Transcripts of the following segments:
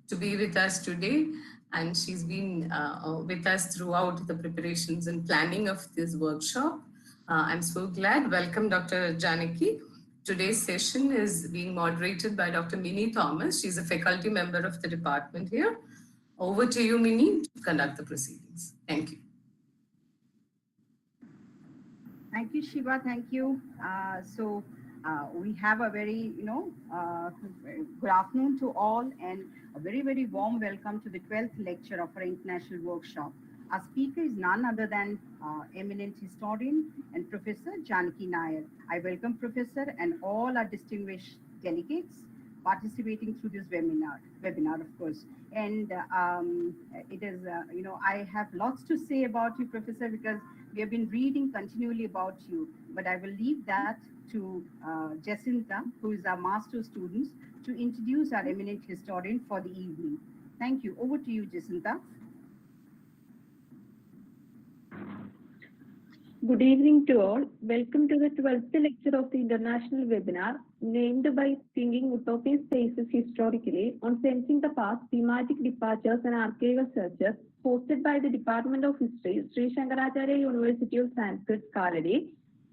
to be with us today. And she's been with us throughout the preparations and planning of this workshop. I'm so glad. Welcome, Dr. Janaki. Today's session is being moderated by Dr. Minnie Thomas. She's a faculty member of the department here. Over to you, Minnie, to conduct the proceedings. Thank you. Thank you, Shiva. Thank you. We have a very, good afternoon to all, and a very, very warm welcome to the 12th lecture of our international workshop. Our speaker is none other than eminent historian and Professor Janaki Nair. I welcome Professor and all our distinguished delegates participating through this webinar, of course. And it is, I have lots to say about you, Professor, because we have been reading continually about you, but I will leave that to Jacinta, who is our master student, to introduce our eminent historian for the evening. Thank you. Over to you, Jacinta. Good evening to all. Welcome to the 12th lecture of the international webinar named by Thinking Utopian Spaces Historically on Sensing the Past, Thematic Departures and Archival Searches, hosted by the Department of History, Sree Sankaracharya University of Sanskrit, Kaladi,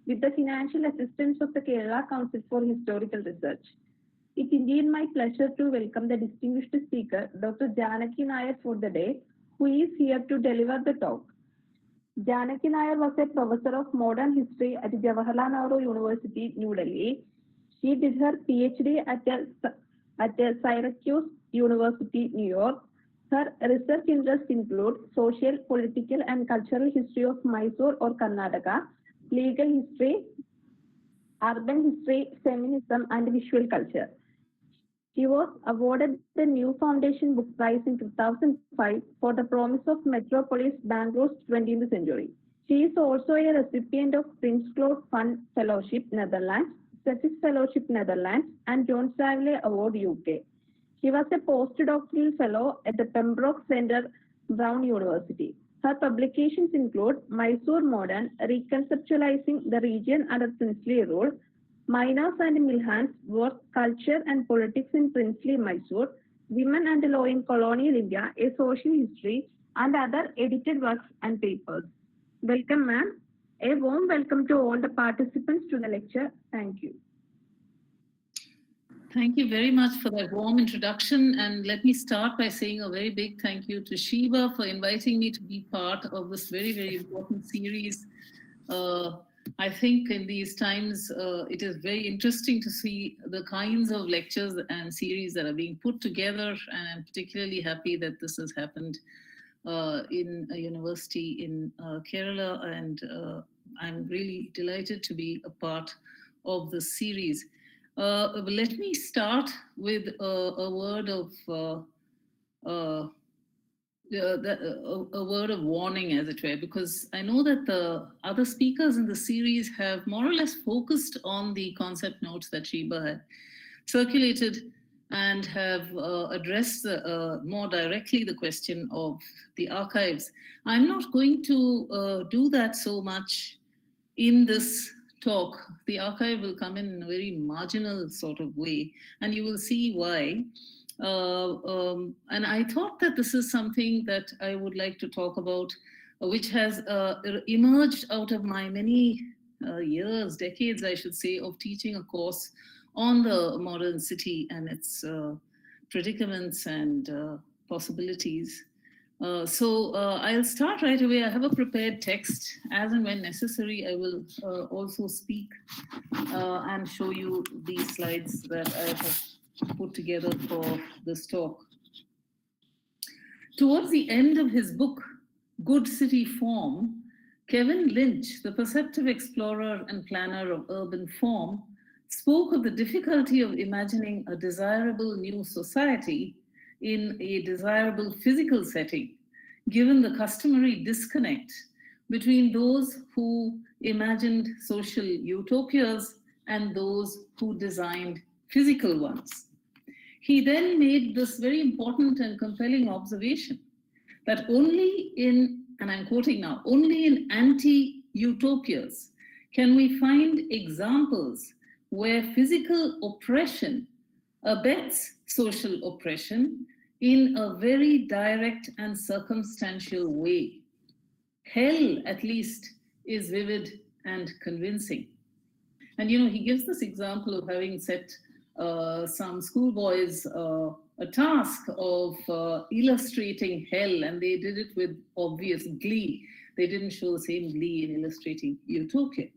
with the financial assistance of the Kerala Council for Historical Research. It is indeed my pleasure to welcome the distinguished speaker, Dr. Janaki Nair, for the day, who is here to deliver the talk. Janaki Nair was a professor of modern history at Jawaharlal Nehru University, New Delhi. She did her PhD at Syracuse University, New York. Her research interests include social, political, and cultural history of Mysore or Karnataka, legal history, urban history, feminism, and visual culture. She was awarded the New Foundation Book Prize in 2005 for the promise of metropolis Bangalore's 20th century. She is also a recipient of Prince Claude Fund Fellowship, Netherlands, Sussex Fellowship, Netherlands, and John Savile Award, UK. She was a postdoctoral fellow at the Pembroke Centre, Brown University. Her publications include Mysore Modern, Reconceptualizing the Region Under Princely Rule, Miners and Milhans, Work, Culture and Politics in Princely Mysore, Women and Law in Colonial India, A Social History, and other edited works and papers. Welcome, ma'am. A warm welcome to all the participants to the lecture. Thank you. Thank you very much for that warm introduction. And let me start by saying a very big thank you to Shiva for inviting me to be part of this very, very important series. I think in these times, it is very interesting to see the kinds of lectures and series that are being put together. And I'm particularly happy that this has happened in a university in Kerala. And I'm really delighted to be a part of this series. Let me start with a word of warning, as it were, because I know that the other speakers in the series have more or less focused on the concept notes that Shiva had circulated and have addressed more directly the question of the archives. I'm not going to do that so much in this talk. The archive will come in a very marginal sort of way, and you will see why. And I thought that this is something that I would like to talk about, which has emerged out of my many years, decades, I should say, of teaching a course on the modern city and its predicaments and possibilities. So I'll start right away. I have a prepared text. As and when necessary, I will also speak and show you these slides that I have put together for this talk. Towards the end of his book, Good City Form, Kevin Lynch, the perceptive explorer and planner of urban form, spoke of the difficulty of imagining a desirable new society in a desirable physical setting, given the customary disconnect between those who imagined social utopias and those who designed physical ones. He then made this very important and compelling observation that only in, and I'm quoting now, only in anti-utopias can we find examples where physical oppression abets social oppression in a very direct and circumstantial way. Hell, at least, is vivid and convincing. And he gives this example of having set some schoolboys a task of illustrating hell, and they did it with obvious glee. They didn't show the same glee in illustrating Utopia,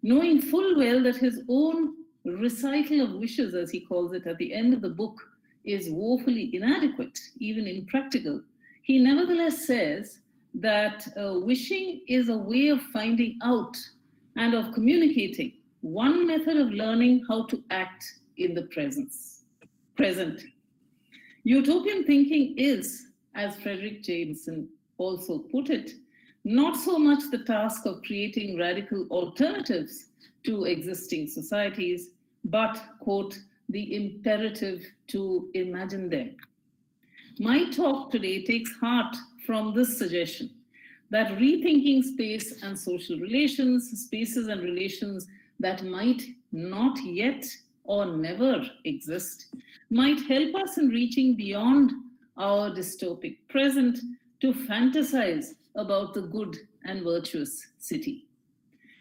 knowing full well that his own recital of wishes, as he calls it, at the end of the book is woefully inadequate, even impractical. He nevertheless says that wishing is a way of finding out and of communicating, one method of learning how to act in the present. Utopian thinking is, as Frederick Jameson also put it, not so much the task of creating radical alternatives to existing societies, but, quote, the imperative to imagine them. My talk today takes heart from this suggestion that rethinking space and social relations, spaces and relations that might not yet or never exist, might help us in reaching beyond our dystopic present to fantasize about the good and virtuous city.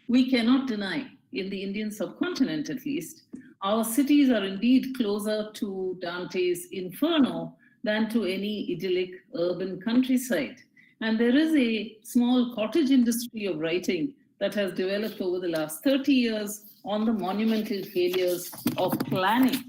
We cannot deny, in the Indian subcontinent at least, our cities are indeed closer to Dante's Inferno than to any idyllic urban countryside. And there is a small cottage industry of writing that has developed over the last 30 years on the monumental failures of planning.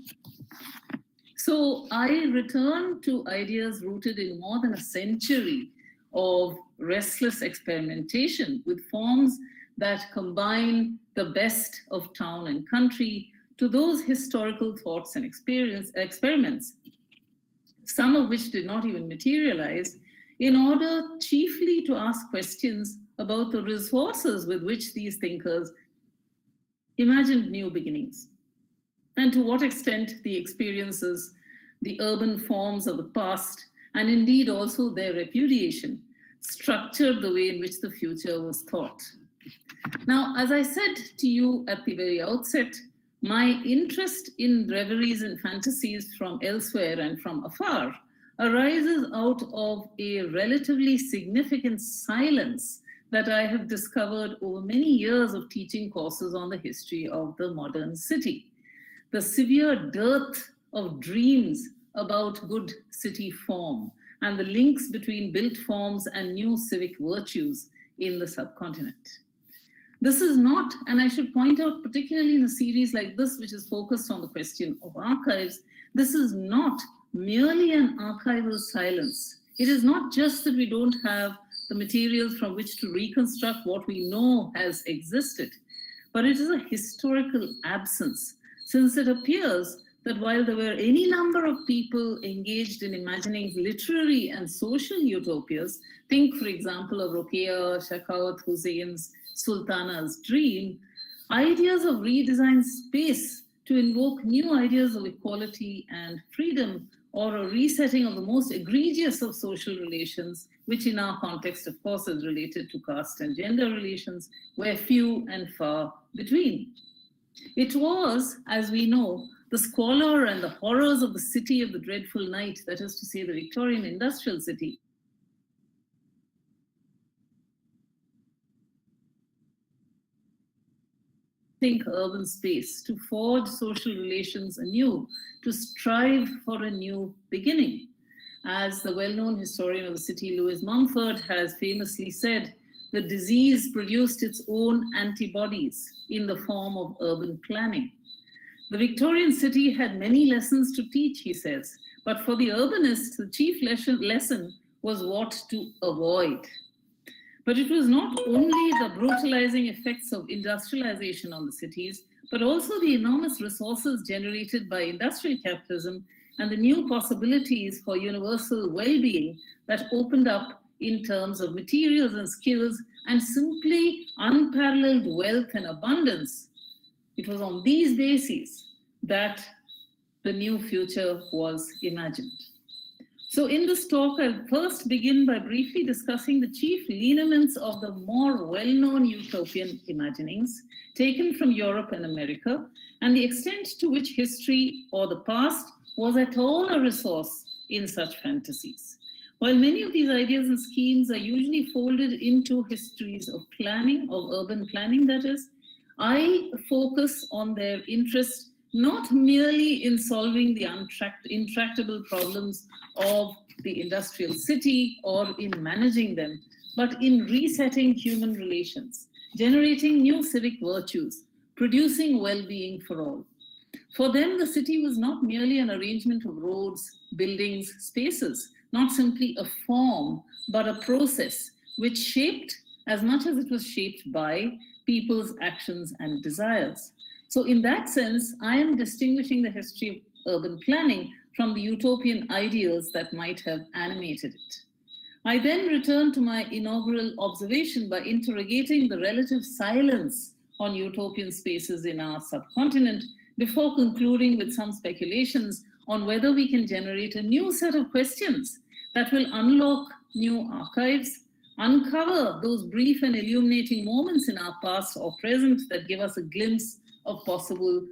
So I return to ideas rooted in more than a century of restless experimentation with forms that combine the best of town and country to those historical thoughts and experiments, some of which did not even materialize, in order chiefly to ask questions about the resources with which these thinkers imagined new beginnings, and to what extent the experiences, the urban forms of the past, and indeed also their repudiation, structured the way in which the future was thought. Now, as I said to you at the very outset, my interest in reveries and fantasies from elsewhere and from afar arises out of a relatively significant silence that I have discovered over many years of teaching courses on the history of the modern city. The severe dearth of dreams about good city form and the links between built forms and new civic virtues in the subcontinent. This is not, and I should point out, particularly in a series like this, which is focused on the question of archives, this is not merely an archival silence. It is not just that we don't have the materials from which to reconstruct what we know has existed, but it is a historical absence, since it appears that while there were any number of people engaged in imagining literary and social utopias, think, for example, of Rokeya Shakawat Hussein's Sultana's Dream, ideas of redesigned space to invoke new ideas of equality and freedom, or a resetting of the most egregious of social relations, which in our context, of course, is related to caste and gender relations, were few and far between. It was, as we know, the squalor and the horrors of the city of the dreadful night, that is to say, the Victorian industrial city, think urban space, to forge social relations anew, to strive for a new beginning. As the well-known historian of the city, Lewis Mumford, has famously said, the disease produced its own antibodies in the form of urban planning. The Victorian city had many lessons to teach, he says, but for the urbanists, the chief lesson was what to avoid. But it was not only the brutalizing effects of industrialization on the cities, but also the enormous resources generated by industrial capitalism and the new possibilities for universal well-being that opened up in terms of materials and skills and simply unparalleled wealth and abundance. It was on these bases that the new future was imagined. So in this talk, I'll first begin by briefly discussing the chief lineaments of the more well-known utopian imaginings taken from Europe and America, and the extent to which history or the past was at all a resource in such fantasies. While many of these ideas and schemes are usually folded into histories of planning, of urban planning that is, I focus on their interest not merely in solving the intractable problems of the industrial city or in managing them, but in resetting human relations, generating new civic virtues, producing well-being for all. For them, the city was not merely an arrangement of roads, buildings, spaces, not simply a form, but a process which shaped as much as it was shaped by people's actions and desires. So in that sense, I am distinguishing the history of urban planning from the utopian ideals that might have animated it. I then return to my inaugural observation by interrogating the relative silence on utopian spaces in our subcontinent before concluding with some speculations on whether we can generate a new set of questions that will unlock new archives, uncover those brief and illuminating moments in our past or present that give us a glimpse of possible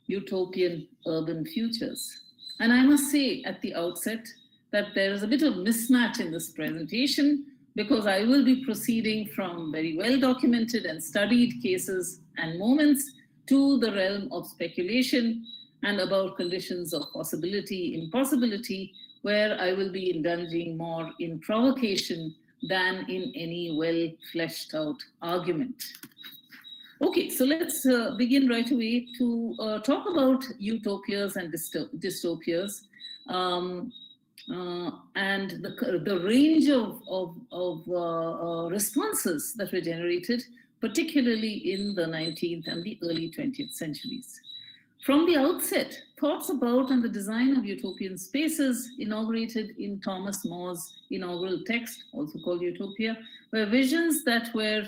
utopian urban futures. And I must say at the outset that there is a bit of mismatch in this presentation because I will be proceeding from very well documented and studied cases and moments to the realm of speculation and about conditions of possibility, impossibility, where I will be indulging more in provocation than in any well fleshed out argument. Okay, so let's begin right away to talk about utopias and dystopias and the range of responses that were generated, particularly in the 19th and the early 20th centuries. From the outset, thoughts about and the design of utopian spaces inaugurated in Thomas More's inaugural text, also called Utopia, were visions that were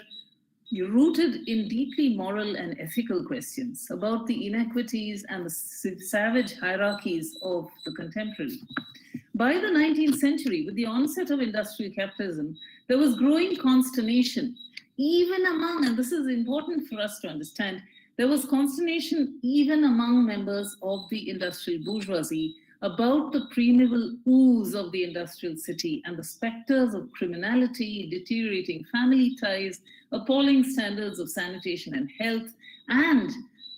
rooted in deeply moral and ethical questions about the inequities and the savage hierarchies of the contemporary. By the 19th century, with the onset of industrial capitalism, there was growing consternation, even among, and this is important for us to understand, there was consternation even among members of the industrial bourgeoisie about the primeval ooze of the industrial city and the specters of criminality, deteriorating family ties, appalling standards of sanitation and health, and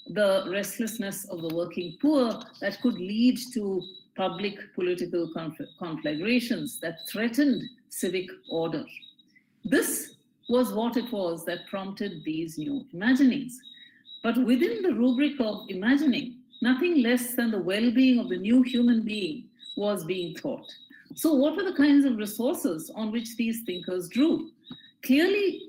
the restlessness of the working poor that could lead to public political conflagrations that threatened civic order. This was what it was that prompted these new imaginings. But within the rubric of imagining, nothing less than the well-being of the new human being was being thought. So what were the kinds of resources on which these thinkers drew? Clearly,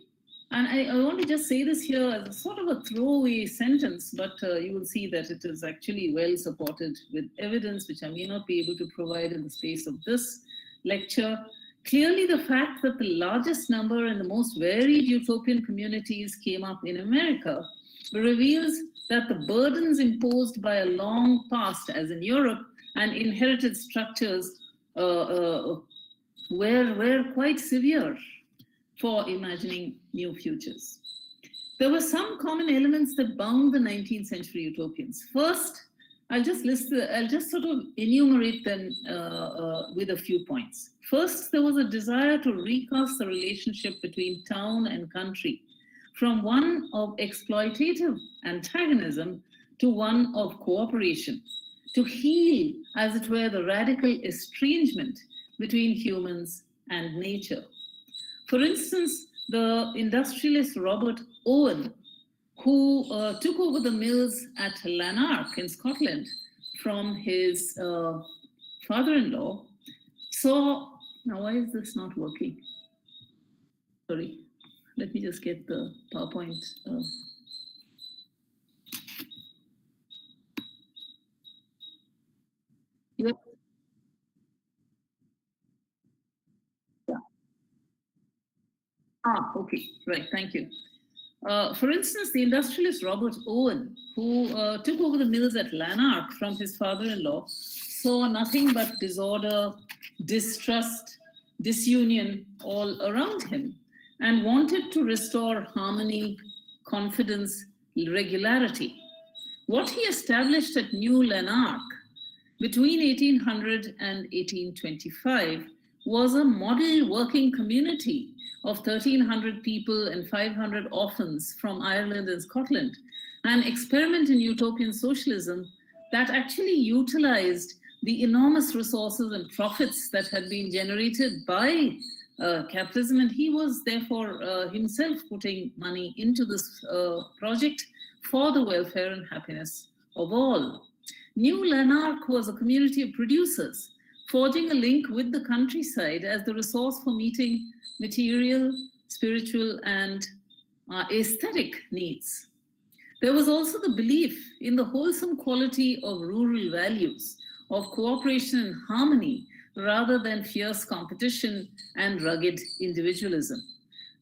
and I want to just say this here as a sort of a throwaway sentence, but you will see that it is actually well supported with evidence, which I may not be able to provide in the space of this lecture. Clearly, the fact that the largest number and the most varied utopian communities came up in America reveals that the burdens imposed by a long past, as in Europe, and inherited structures were quite severe for imagining new futures. There were some common elements that bound the 19th century utopians. First, I'll just sort of enumerate them with a few points. First, there was a desire to recast the relationship between town and country from one of exploitative antagonism to one of cooperation, to heal, as it were, the radical estrangement between humans and nature. For instance, the industrialist Robert Owen, who took over the mills at Lanark in Scotland from his father-in-law, saw, now why is this not working? Sorry. Let me just get the PowerPoint. Yeah. Okay, right, thank you. For instance, the industrialist Robert Owen, who took over the mills at Lanark from his father-in-law, saw nothing but disorder, distrust, disunion all around him, and wanted to restore harmony, confidence, regularity. What he established at New Lanark between 1800 and 1825 was a model working community of 1,300 people and 500 orphans from Ireland and Scotland, an experiment in utopian socialism that actually utilized the enormous resources and profits that had been generated by capitalism, and he was therefore himself putting money into this project for the welfare and happiness of all. New Lanark was a community of producers, forging a link with the countryside as the resource for meeting material, spiritual, and aesthetic needs. There was also the belief in the wholesome quality of rural values, of cooperation and harmony, rather than fierce competition and rugged individualism.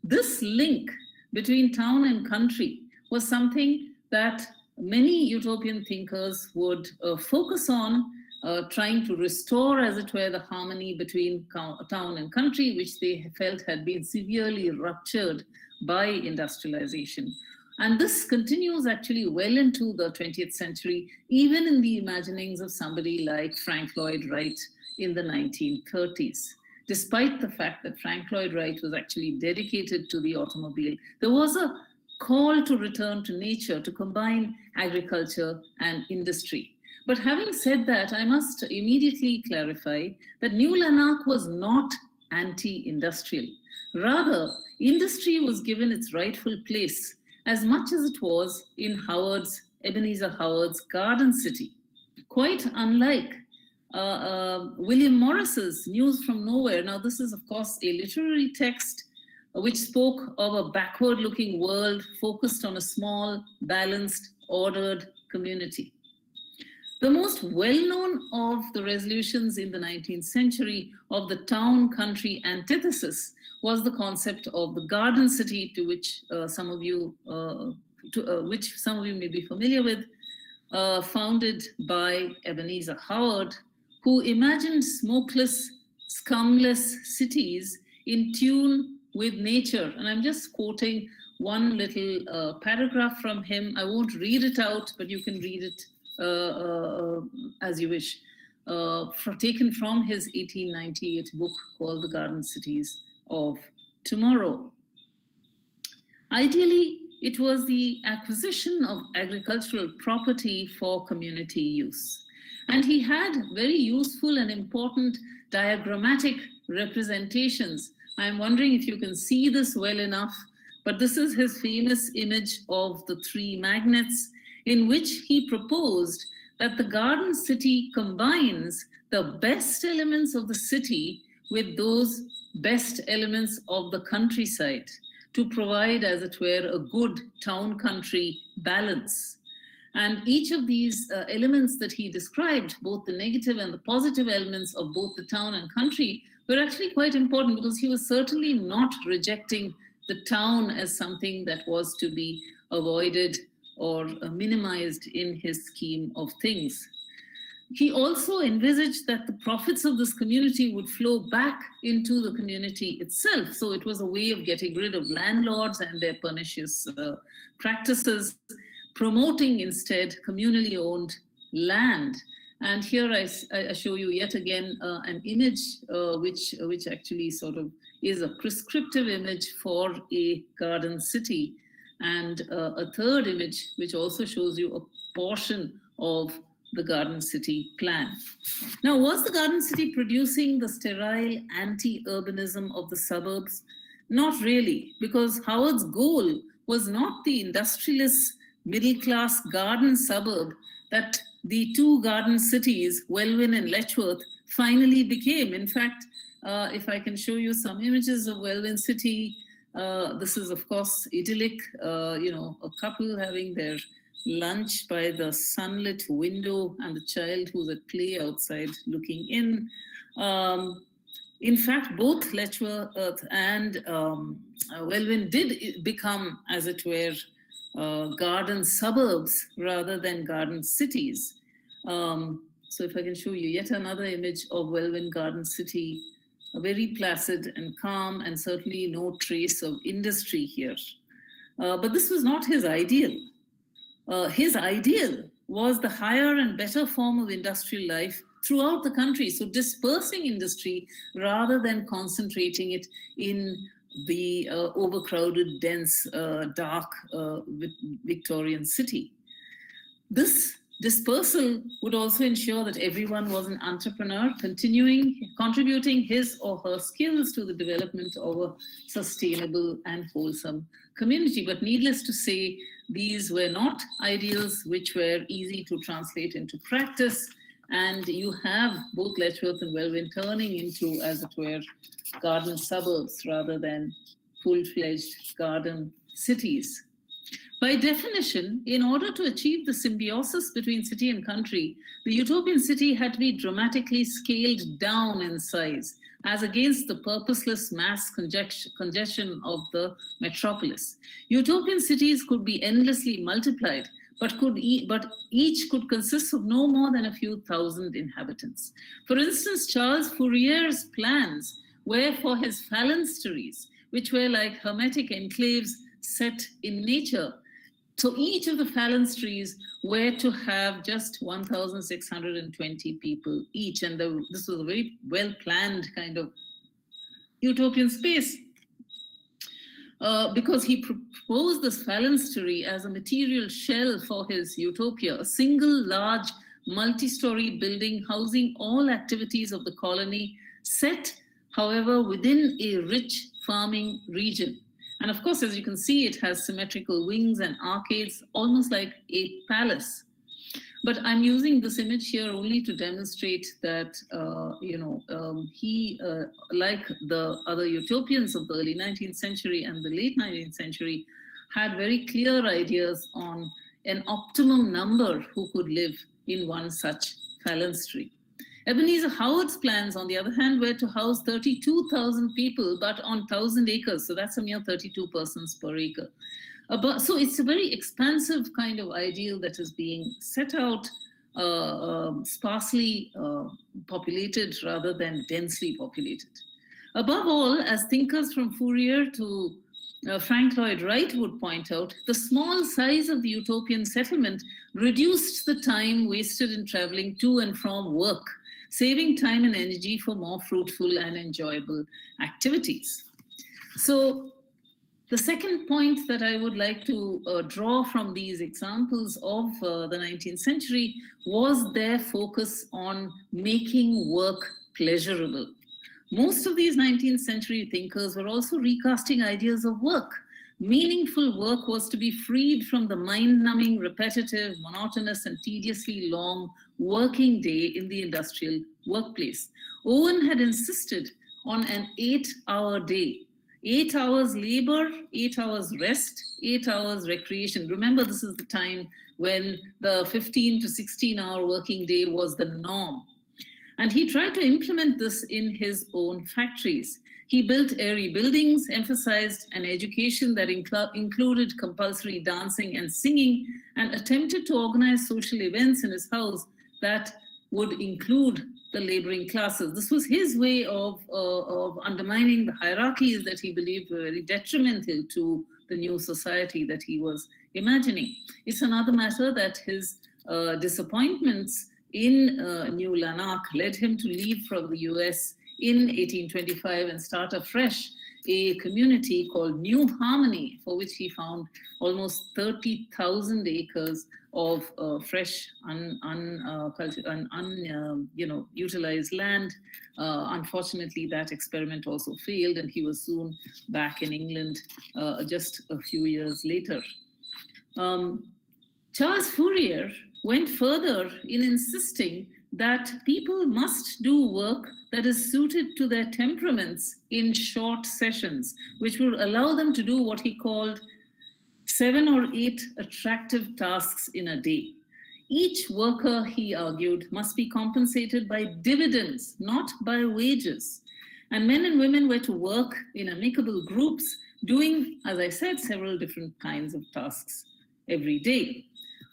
This link between town and country was something that many utopian thinkers would focus on, trying to restore, as it were, the harmony between town and country, which they felt had been severely ruptured by industrialization. And this continues actually well into the 20th century, even in the imaginings of somebody like Frank Lloyd Wright in the 1930s. Despite the fact that Frank Lloyd Wright was actually dedicated to the automobile, there was a call to return to nature, to combine agriculture and industry. But having said that, I must immediately clarify that New Lanark was not anti-industrial. Rather, industry was given its rightful place, as much as it was in Ebenezer Howard's Garden City. Quite unlike William Morris's News from Nowhere. Now, this is, of course, a literary text which spoke of a backward-looking world focused on a small, balanced, ordered community. The most well-known of the resolutions in the 19th century of the town-country antithesis was the concept of the garden city, to which some of you may be familiar with, founded by Ebenezer Howard, who imagined smokeless, scumless cities in tune with nature. And I'm just quoting one little paragraph from him. I won't read it out, but you can read it as you wish, taken from his 1898 book called The Garden Cities of Tomorrow. Ideally, it was the acquisition of agricultural property for community use. And he had very useful and important diagrammatic representations. I'm wondering if you can see this well enough, but this is his famous image of the three magnets, in which he proposed that the garden city combines the best elements of the city with those best elements of the countryside to provide, as it were, a good town-country balance. And each of these elements that he described, both the negative and the positive elements of both the town and country, were actually quite important, because he was certainly not rejecting the town as something that was to be avoided or minimized in his scheme of things. He also envisaged that the profits of this community would flow back into the community itself. So it was a way of getting rid of landlords and their pernicious practices, promoting instead communally owned land. And here I show you yet again an image which actually sort of is a prescriptive image for a garden city, and a third image which also shows you a portion of the garden city plan. Now, was the garden city producing the sterile anti-urbanism of the suburbs? Not really, because Howard's goal was not the industrialist middle-class garden suburb that the two garden cities, Welwyn and Letchworth, finally became. In fact, if I can show you some images of Welwyn City, this is, of course, idyllic, a couple having their lunch by the sunlit window and the child who's at play outside looking in. In fact, both Letchworth and Welwyn did become, as it were, garden suburbs rather than garden cities. So if I can show you yet another image of Welwyn Garden City, very placid and calm, and certainly no trace of industry here. But this was not his ideal. His ideal was the higher and better form of industrial life throughout the country. So dispersing industry rather than concentrating it in the overcrowded, dense, dark Victorian city. This dispersal would also ensure that everyone was an entrepreneur, contributing his or her skills to the development of a sustainable and wholesome community. But needless to say, these were not ideals which were easy to translate into practice. And you have both Letchworth and Welwyn turning into, as it were, garden suburbs rather than full-fledged garden cities. By definition, in order to achieve the symbiosis between city and country, the utopian city had to be dramatically scaled down in size, as against the purposeless mass congestion of the metropolis. Utopian cities could be endlessly multiplied, but each could consist of no more than a few thousand inhabitants. For instance, Charles Fourier's plans were for his phalansteries, which were like hermetic enclaves set in nature. So each of the phalansteries were to have just 1,620 people each. And this was a very well-planned kind of utopian space. Because he proposed this phalanstery as a material shell for his utopia, a single large multi-story building housing all activities of the colony, set, however, within a rich farming region. And of course, as you can see, it has symmetrical wings and arcades, almost like a palace. But I'm using this image here only to demonstrate that, he, like the other utopians of the early 19th century and the late 19th century, had very clear ideas on an optimum number who could live in one such phalanstery. Ebenezer Howard's plans, on the other hand, were to house 32,000 people, but on 1,000 acres. So that's a mere 32 persons per acre. So it's a very expansive kind of ideal that is being set out, sparsely populated rather than densely populated. Above all, as thinkers from Fourier to Frank Lloyd Wright would point out, the small size of the utopian settlement reduced the time wasted in traveling to and from work, saving time and energy for more fruitful and enjoyable activities. So the second point that I would like to draw from these examples of the 19th century was their focus on making work pleasurable. Most of these 19th century thinkers were also recasting ideas of work. Meaningful work was to be freed from the mind-numbing, repetitive, monotonous, and tediously long working day in the industrial workplace. Owen had insisted on an 8-hour day. 8 hours labor, 8 hours rest, 8 hours recreation. Remember, this is the time when the 15 to 16-hour working day was the norm. And he tried to implement this in his own factories. He built airy buildings, emphasized an education that included compulsory dancing and singing, and attempted to organize social events in his house that would include the laboring classes. This was his way of undermining the hierarchies that he believed were very detrimental to the new society that he was imagining. It's another matter that his disappointments in New Lanark led him to leave from the US in 1825 and start afresh a community called New Harmony, for which he found almost 30,000 acres of fresh, utilized land. Unfortunately, that experiment also failed, and he was soon back in England just a few years later. Charles Fourier went further in insisting that people must do work that is suited to their temperaments in short sessions, which will allow them to do what he called 7 or 8 attractive tasks in a day. Each worker, he argued, must be compensated by dividends, not by wages. And men and women were to work in amicable groups, doing, as I said, several different kinds of tasks every day.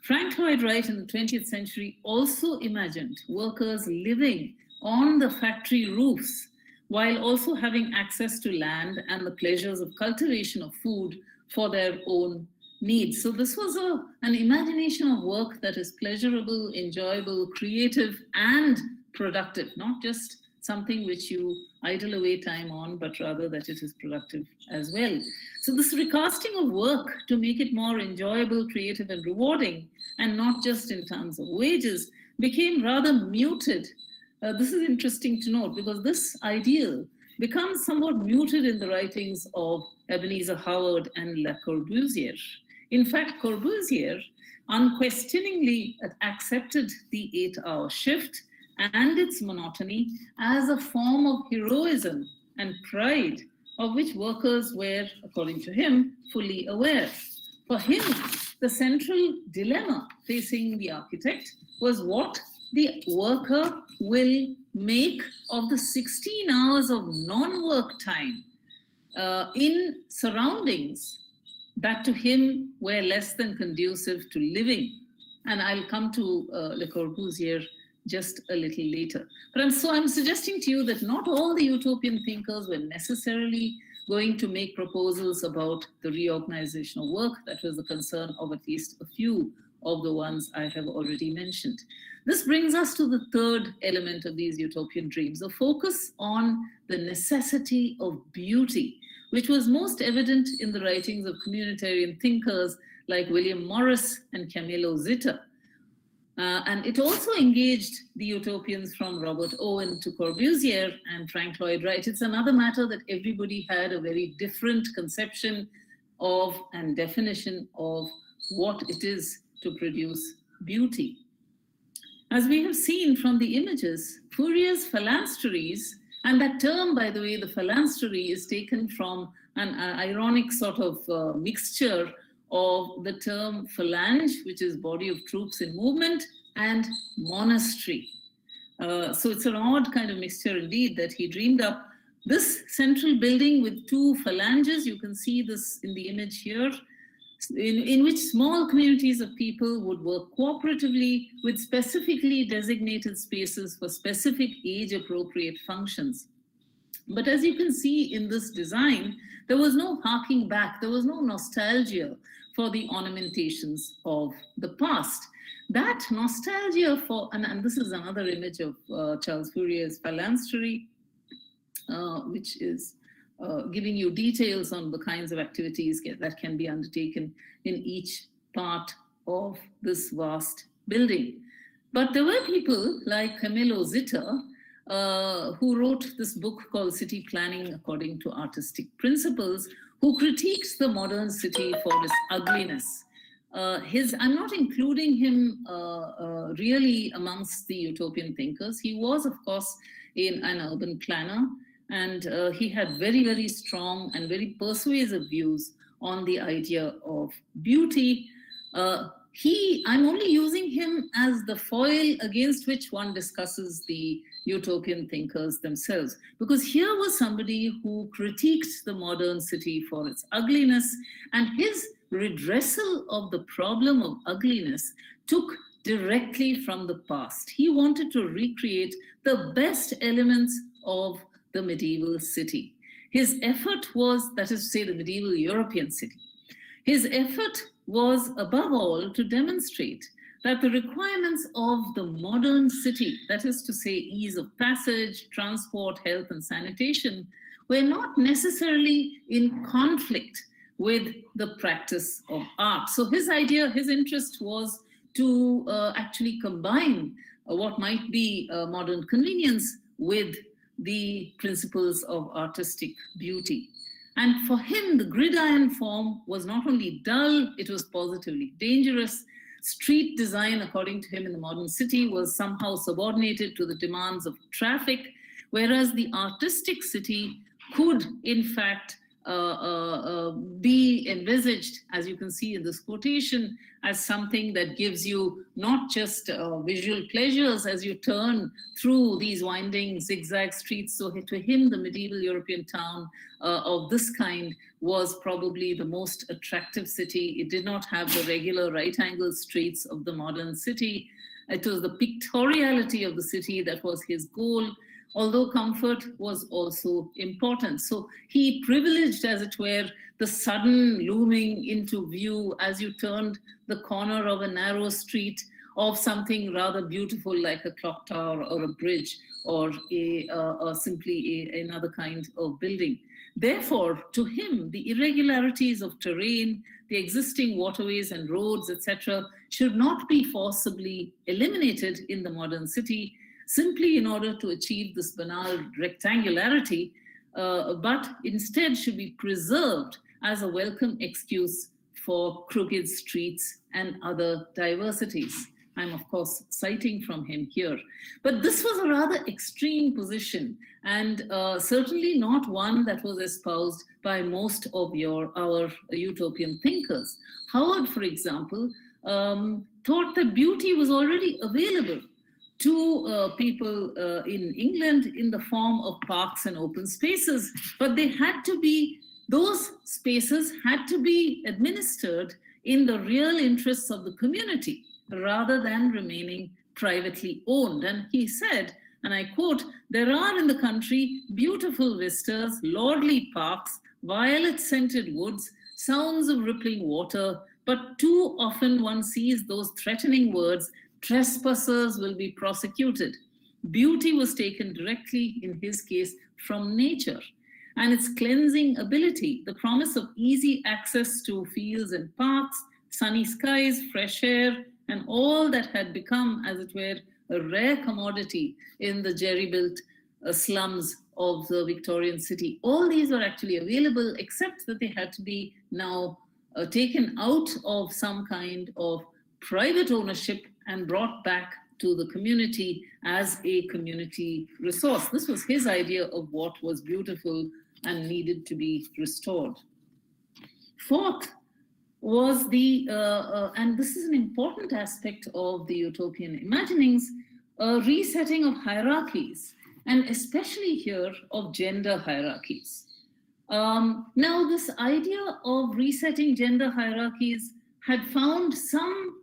Frank Lloyd Wright in the 20th century also imagined workers living on the factory roofs while also having access to land and the pleasures of cultivation of food for their own needs. So this was an imagination of work that is pleasurable, enjoyable, creative, and productive, not just something which you idle away time on, but rather that it is productive as well. So this recasting of work to make it more enjoyable, creative, and rewarding, and not just in terms of wages, became rather muted. This is interesting to note because this ideal becomes somewhat muted in the writings of Ebenezer Howard and Le Corbusier. In fact, Corbusier unquestioningly accepted the 8-hour shift and its monotony as a form of heroism and pride of which workers were, according to him, fully aware. For him, the central dilemma facing the architect was what the worker will make of the 16 hours of non-work time in surroundings that to him were less than conducive to living. And I'll come to Le Corbusier just a little later. But I'm suggesting to you that not all the utopian thinkers were necessarily going to make proposals about the reorganization of work. That was the concern of at least a few of the ones I have already mentioned. This brings us to the third element of these utopian dreams, a focus on the necessity of beauty, which was most evident in the writings of communitarian thinkers like William Morris and Camillo Zitter. And it also engaged the utopians from Robert Owen to Corbusier and Frank Lloyd Wright. It's another matter that everybody had a very different conception of and definition of what it is to produce beauty. As we have seen from the images, Fourier's phalansteries, and that term, by the way, the phalanstery is taken from an ironic sort of mixture of the term phalange, which is body of troops in movement, and monastery. So it's an odd kind of mixture indeed that he dreamed up. This central building with two phalanges, you can see this in the image here, in which small communities of people would work cooperatively with specifically designated spaces for specific age-appropriate functions. But as you can see in this design, there was no harking back, there was no nostalgia for the ornamentations of the past. That nostalgia for, and this is another image of Charles Fourier's phalanstery, which is giving you details on the kinds of activities that can be undertaken in each part of this vast building. But there were people like Camillo Zitter, who wrote this book called City Planning According to Artistic Principles, who critiques the modern city for its ugliness. I'm not including him really amongst the utopian thinkers. He was, of course, an urban planner, and he had very, very strong and very persuasive views on the idea of beauty. I'm only using him as the foil against which one discusses the utopian thinkers themselves, because here was somebody who critiqued the modern city for its ugliness, and his redressal of the problem of ugliness took directly from the past. He wanted to recreate the best elements of the medieval city. His effort was, that is to say, the medieval European city. His effort was, above all, to demonstrate that the requirements of the modern city, that is to say, ease of passage, transport, health, and sanitation, were not necessarily in conflict with the practice of art. So his idea, his interest was to actually combine what might be modern convenience with the principles of artistic beauty. And for him, the gridiron form was not only dull, it was positively dangerous. Street design, according to him, in the modern city was somehow subordinated to the demands of traffic, whereas the artistic city could, in fact, be envisaged, as you can see in this quotation, as something that gives you not just visual pleasures as you turn through these winding zigzag streets. So to him, the medieval European town of this kind was probably the most attractive city. It did not have the regular right-angled streets of the modern city. It was the pictoriality of the city that was his goal. although comfort was also important. So he privileged, as it were, the sudden looming into view as you turned the corner of a narrow street of something rather beautiful like a clock tower or a bridge or simply another kind of building. Therefore, to him, the irregularities of terrain, the existing waterways and roads, etc., should not be forcibly eliminated in the modern city simply in order to achieve this banal rectangularity, but instead should be preserved as a welcome excuse for crooked streets and other diversities. I'm, of course, citing from him here. But this was a rather extreme position, and certainly not one that was espoused by most of our utopian thinkers. Howard, for example, thought that beauty was already available to people in England in the form of parks and open spaces, but those spaces had to be administered in the real interests of the community, rather than remaining privately owned. And he said, and I quote, "There are in the country beautiful vistas, lordly parks, violet-scented woods, sounds of rippling water, but too often one sees those threatening words, 'Trespassers will be prosecuted.' Beauty was taken directly, in his case, from nature, and its cleansing ability, the promise of easy access to fields and parks, sunny skies, fresh air, and all that had become, as it were, a rare commodity in the jerry-built slums of the Victorian city. All these were actually available, except that they had to be now taken out of some kind of private ownership and brought back to the community as a community resource. This was his idea of what was beautiful and needed to be restored. Fourth was and this is an important aspect of the utopian imaginings, resetting of hierarchies, and especially here of gender hierarchies. Now, this idea of resetting gender hierarchies had found some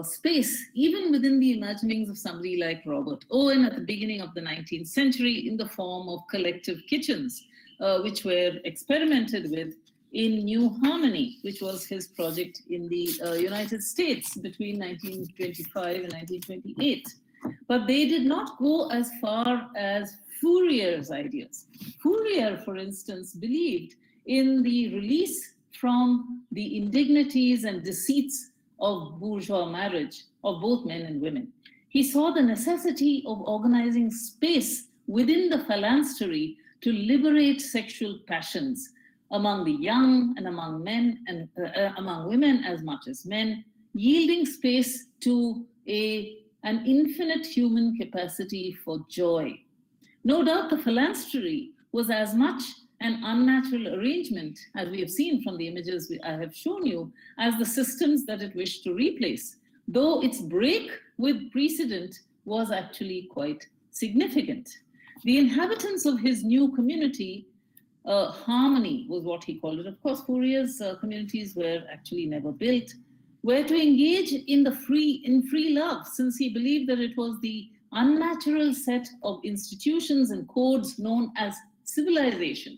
space even within the imaginings of somebody like Robert Owen at the beginning of the 19th century in the form of collective kitchens, which were experimented with in New Harmony, which was his project in the United States between 1925 and 1928. But they did not go as far as Fourier's ideas. Fourier, for instance, believed in the release from the indignities and deceits of bourgeois marriage of both men and women. He saw the necessity of organizing space within the phalanstery to liberate sexual passions among the young and among men and among women as much as men, yielding space to an infinite human capacity for joy. No doubt the phalanstery was as much an unnatural arrangement, as we have seen from the images I have shown you, as the systems that it wished to replace, though its break with precedent was actually quite significant. The inhabitants of his new community, harmony was what he called it. Of course, Fourier's communities were actually never built, were to engage in free love, since he believed that it was the unnatural set of institutions and codes known as civilization.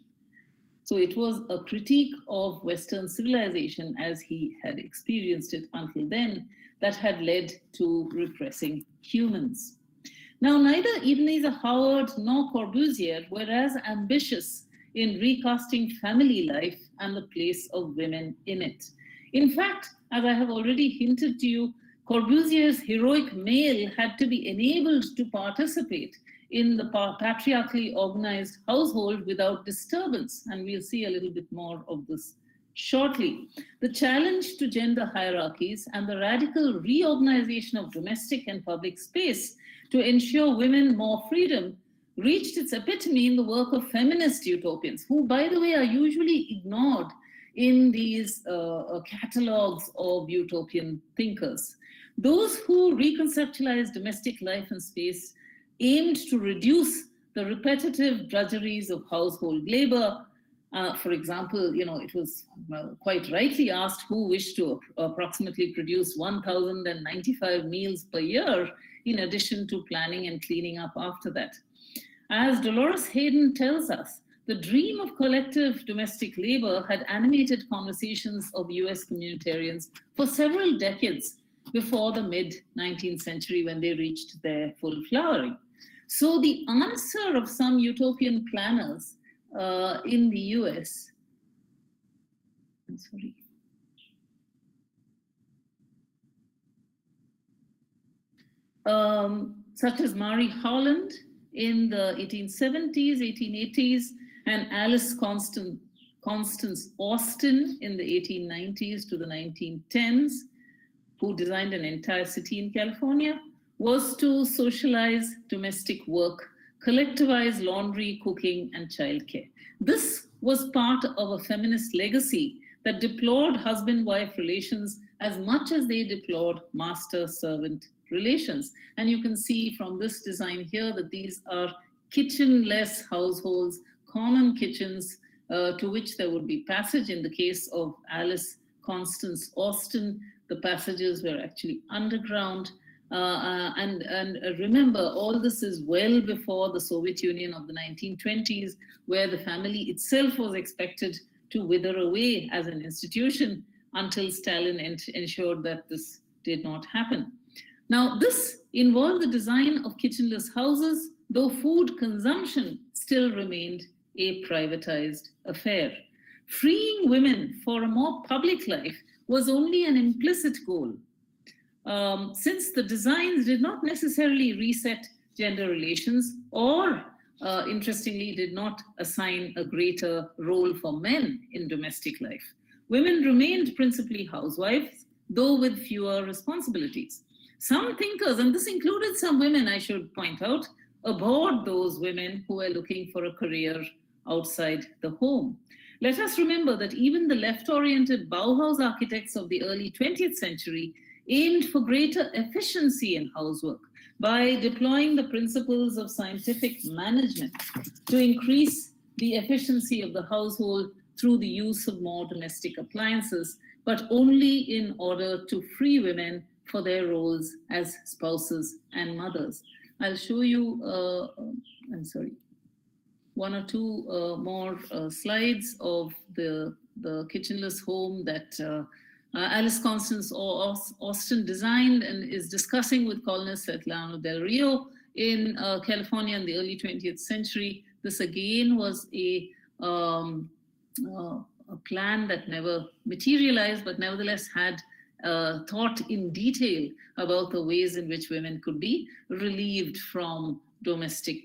So it was a critique of Western civilization as he had experienced it until then that had led to repressing humans. Now, neither Ebenezer Howard nor Corbusier were as ambitious in recasting family life and the place of women in it. In fact, as I have already hinted to you, Corbusier's heroic male had to be enabled to participate in the patriarchally organized household without disturbance, and we'll see a little bit more of this shortly. The challenge to gender hierarchies and the radical reorganization of domestic and public space to ensure women more freedom reached its epitome in the work of feminist utopians, who, by the way, are usually ignored in these catalogs of utopian thinkers. Those who reconceptualized domestic life and space aimed to reduce the repetitive drudgeries of household labor For example, it was quite rightly asked who wished to approximately produce 1,095 meals per year, in addition to planning and cleaning up after that. As Dolores Hayden tells us, the dream of collective domestic labor had animated conversations of US communitarians for several decades before the mid-19th century, when they reached their full flowering. So the answer of some utopian planners in the US, such as Marie Holland in the 1870s, 1880s, and Alice Constance Austin in the 1890s to the 1910s, who designed an entire city in California, was to socialize domestic work, collectivize laundry, cooking, and childcare. This was part of a feminist legacy that deplored husband-wife relations as much as they deplored master-servant relations. And you can see from this design here that these are kitchenless households, common kitchens to which there would be passage. In the case of Alice Constance Austin, the passages were actually underground. And remember, all this is well before the Soviet Union of the 1920s, where the family itself was expected to wither away as an institution until Stalin ensured that this did not happen. Now, this involved the design of kitchenless houses, though food consumption still remained a privatized affair. Freeing women for a more public life was only an implicit goal, since the designs did not necessarily reset gender relations or, interestingly, did not assign a greater role for men in domestic life. Women remained principally housewives, though with fewer responsibilities. Some thinkers, and this included some women, I should point out, abhorred those women who were looking for a career outside the home. Let us remember that even the left-oriented Bauhaus architects of the early 20th century aimed for greater efficiency in housework by deploying the principles of scientific management to increase the efficiency of the household through the use of more domestic appliances, but only in order to free women for their roles as spouses and mothers. I'll show you, one or two more slides of the kitchenless home that Alice Constance Austin designed and is discussing with colonist Svetlana Del Rio in California in the early 20th century. This again was a plan that never materialized, but nevertheless had thought in detail about the ways in which women could be relieved from domestic,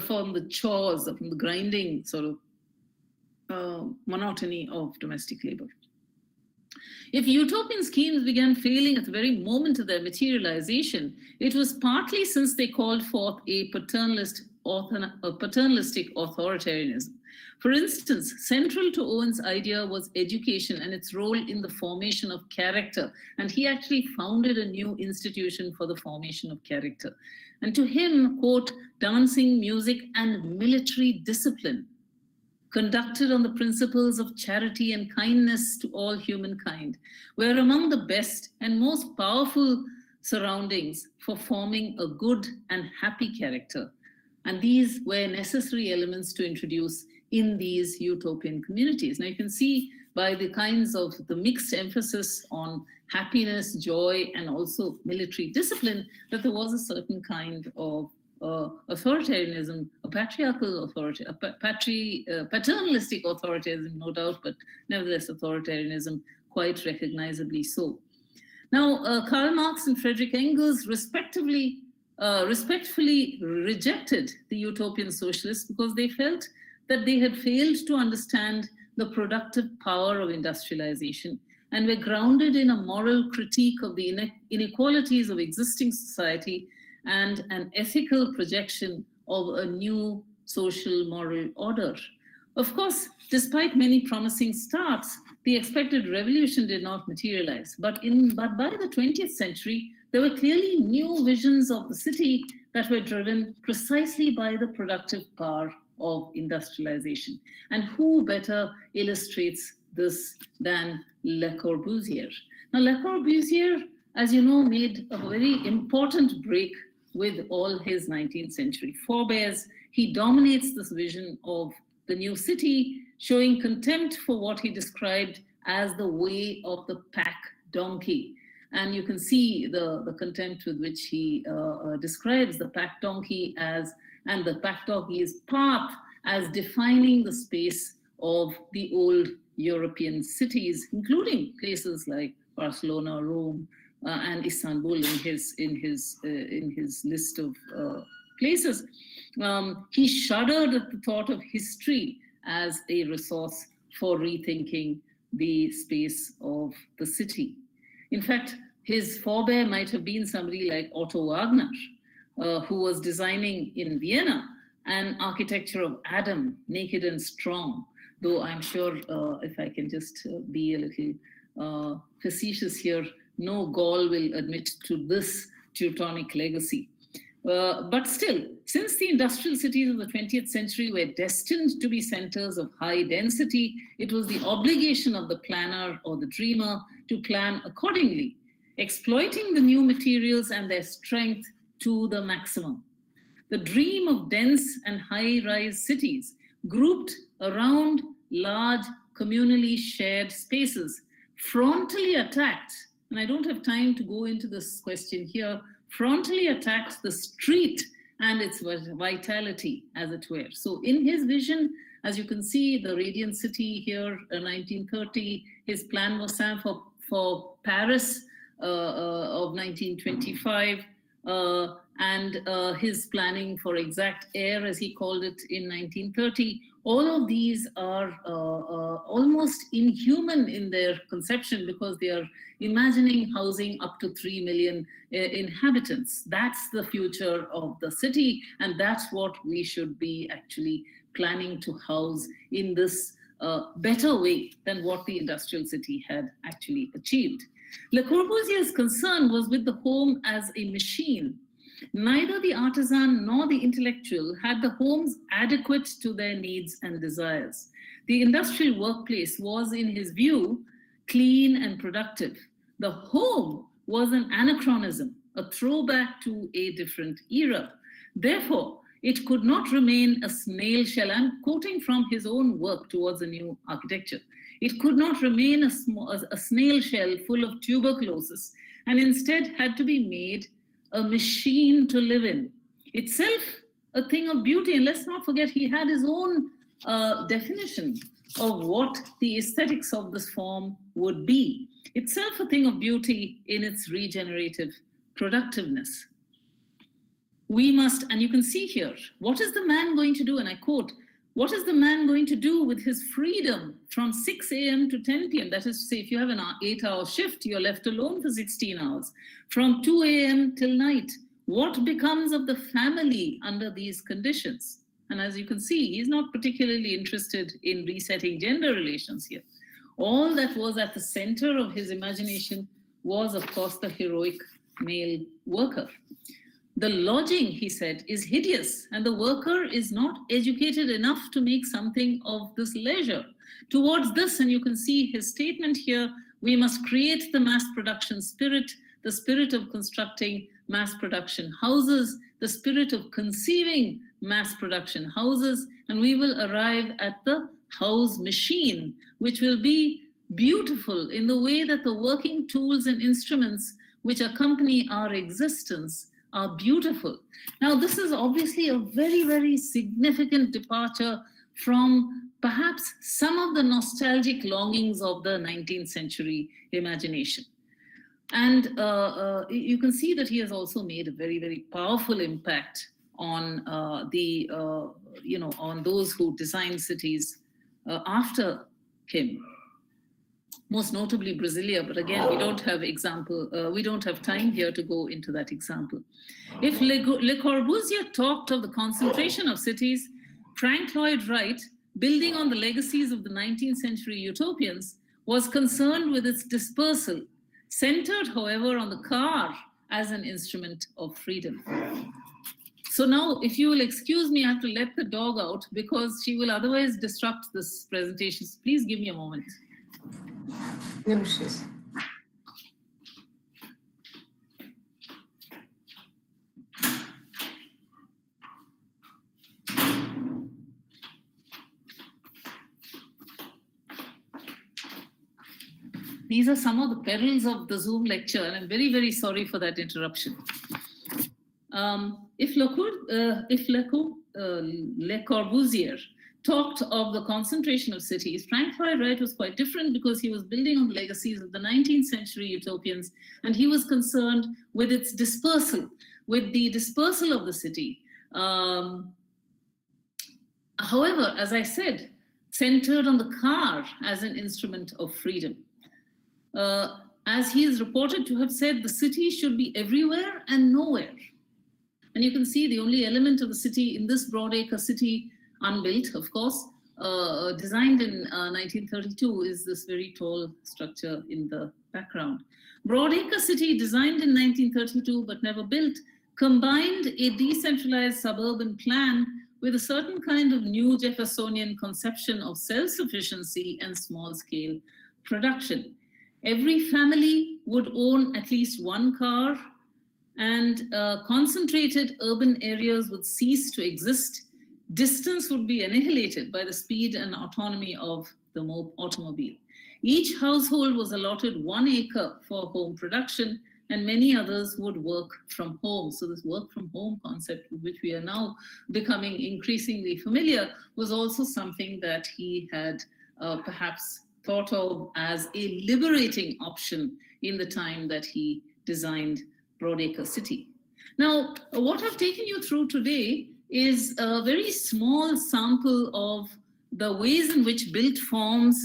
from the chores, from the grinding sort of monotony of domestic labor. If utopian schemes began failing at the very moment of their materialization, it was partly since they called forth a paternalistic authoritarianism. For instance, central to Owen's idea was education and its role in the formation of character. And he actually founded a new institution for the formation of character. And to him, quote, dancing, music, and military discipline, conducted on the principles of charity and kindness to all humankind, were among the best and most powerful surroundings for forming a good and happy character. And these were necessary elements to introduce in these utopian communities. Now you can see by the kinds of the mixed emphasis on happiness, joy, and also military discipline that there was a certain kind of authoritarianism, a patriarchal authority, paternalistic authoritarianism, no doubt, but nevertheless authoritarianism, quite recognizably so. Now, Karl Marx and Friedrich Engels respectfully rejected the utopian socialists because they felt that they had failed to understand the productive power of industrialization and were grounded in a moral critique of the inequalities of existing society and an ethical projection of a new social moral order. Of course, despite many promising starts, the expected revolution did not materialize. But by the 20th century, there were clearly new visions of the city that were driven precisely by the productive power of industrialization. And who better illustrates this than Le Corbusier? Now, Le Corbusier, as you know, made a very important break with all his 19th century forebears. He dominates this vision of the new city, showing contempt for what he described as the way of the pack donkey. And you can see the contempt with which he describes the pack donkey as, and the pack donkey's path as defining the space of the old European cities, including places like Barcelona, Rome, and Istanbul in his list of places. He shuddered at the thought of history as a resource for rethinking the space of the city. In fact, his forebear might have been somebody like Otto Wagner, who was designing in Vienna an architecture of Adam, naked and strong, though I'm sure, if I can just be a little facetious here, no Gaul will admit to this Teutonic legacy. But still, since the industrial cities of the 20th century were destined to be centers of high density, it was the obligation of the planner or the dreamer to plan accordingly, exploiting the new materials and their strength to the maximum. The dream of dense and high-rise cities grouped around large communally shared spaces, frontally attacked, and I don't have time to go into this question here, frontally attacked the street and its vitality, as it were. So in his vision, as you can see, the Radiant City here, 1930, his plan was set for Paris of 1925, and his planning for exact air, as he called it, in 1930. All of these are almost inhuman in their conception because they are imagining housing up to 3 million inhabitants. That's the future of the city, and that's what we should be actually planning to house in this better way than what the industrial city had actually achieved. Le Corbusier's concern was with the home as a machine. Neither the artisan nor the intellectual had the homes adequate to their needs and desires. The industrial workplace was, in his view, clean and productive. The home was an anachronism, a throwback to a different era. Therefore, it could not remain a snail shell. I'm quoting from his own work towards a new architecture. It could not remain a snail shell full of tuberculosis, and instead had to be made a machine to live in. Itself a thing of beauty, and let's not forget he had his own definition of what the aesthetics of this form would be. Itself a thing of beauty in its regenerative productiveness. We must, and you can see here, what is the man going to do? And I quote, what is the man going to do with his freedom from 6 a.m. to 10 p.m.? That is to say, if you have an 8-hour shift, you're left alone for 16 hours. From 2 a.m. till night, what becomes of the family under these conditions? And as you can see, he's not particularly interested in resetting gender relations here. All that was at the center of his imagination was, of course, the heroic male worker. The lodging, he said, is hideous, and the worker is not educated enough to make something of this leisure. Towards this, and you can see his statement here, we must create the mass production spirit, the spirit of constructing mass production houses, the spirit of conceiving mass production houses, and we will arrive at the house machine, which will be beautiful in the way that the working tools and instruments which accompany our existence are beautiful. Now, this is obviously a very, very significant departure from perhaps some of the nostalgic longings of the 19th century imagination. And you can see that he has also made a very, very powerful impact on on those who designed cities after him. Most notably Brasilia, but again, we don't have time here to go into that example. If Le Corbusier talked of the concentration of cities, Frank Lloyd Wright, building on the legacies of the 19th century utopians, was concerned with its dispersal, centered, however, on the car as an instrument of freedom. So now, if you will excuse me, I have to let the dog out because she will otherwise disrupt this presentation. So please give me a moment. These are some of the perils of the Zoom lecture, and I'm very, very sorry for that interruption. If Le Corbusier talked of the concentration of cities, Frank Lloyd Wright was quite different because he was building on the legacies of the 19th century utopians, and he was concerned with its dispersal, with the dispersal of the city. However, as I said, centered on the car as an instrument of freedom. As he is reported to have said, the city should be everywhere and nowhere. And you can see the only element of the city in this broadacre city, unbuilt, of course, designed in 1932, is this very tall structure in the background. Broadacre city, designed in 1932 but never built, combined a decentralized suburban plan with a certain kind of new Jeffersonian conception of self-sufficiency and small-scale production. Every family would own at least one car, and concentrated urban areas would cease to exist. Distance would be annihilated by the speed and autonomy of the automobile. Each household was allotted 1 acre for home production, and many others would work from home. So this work from home concept, with which we are now becoming increasingly familiar, was also something that he had perhaps thought of as a liberating option in the time that he designed Broadacre City. Now, what I've taken you through today is a very small sample of the ways in which built forms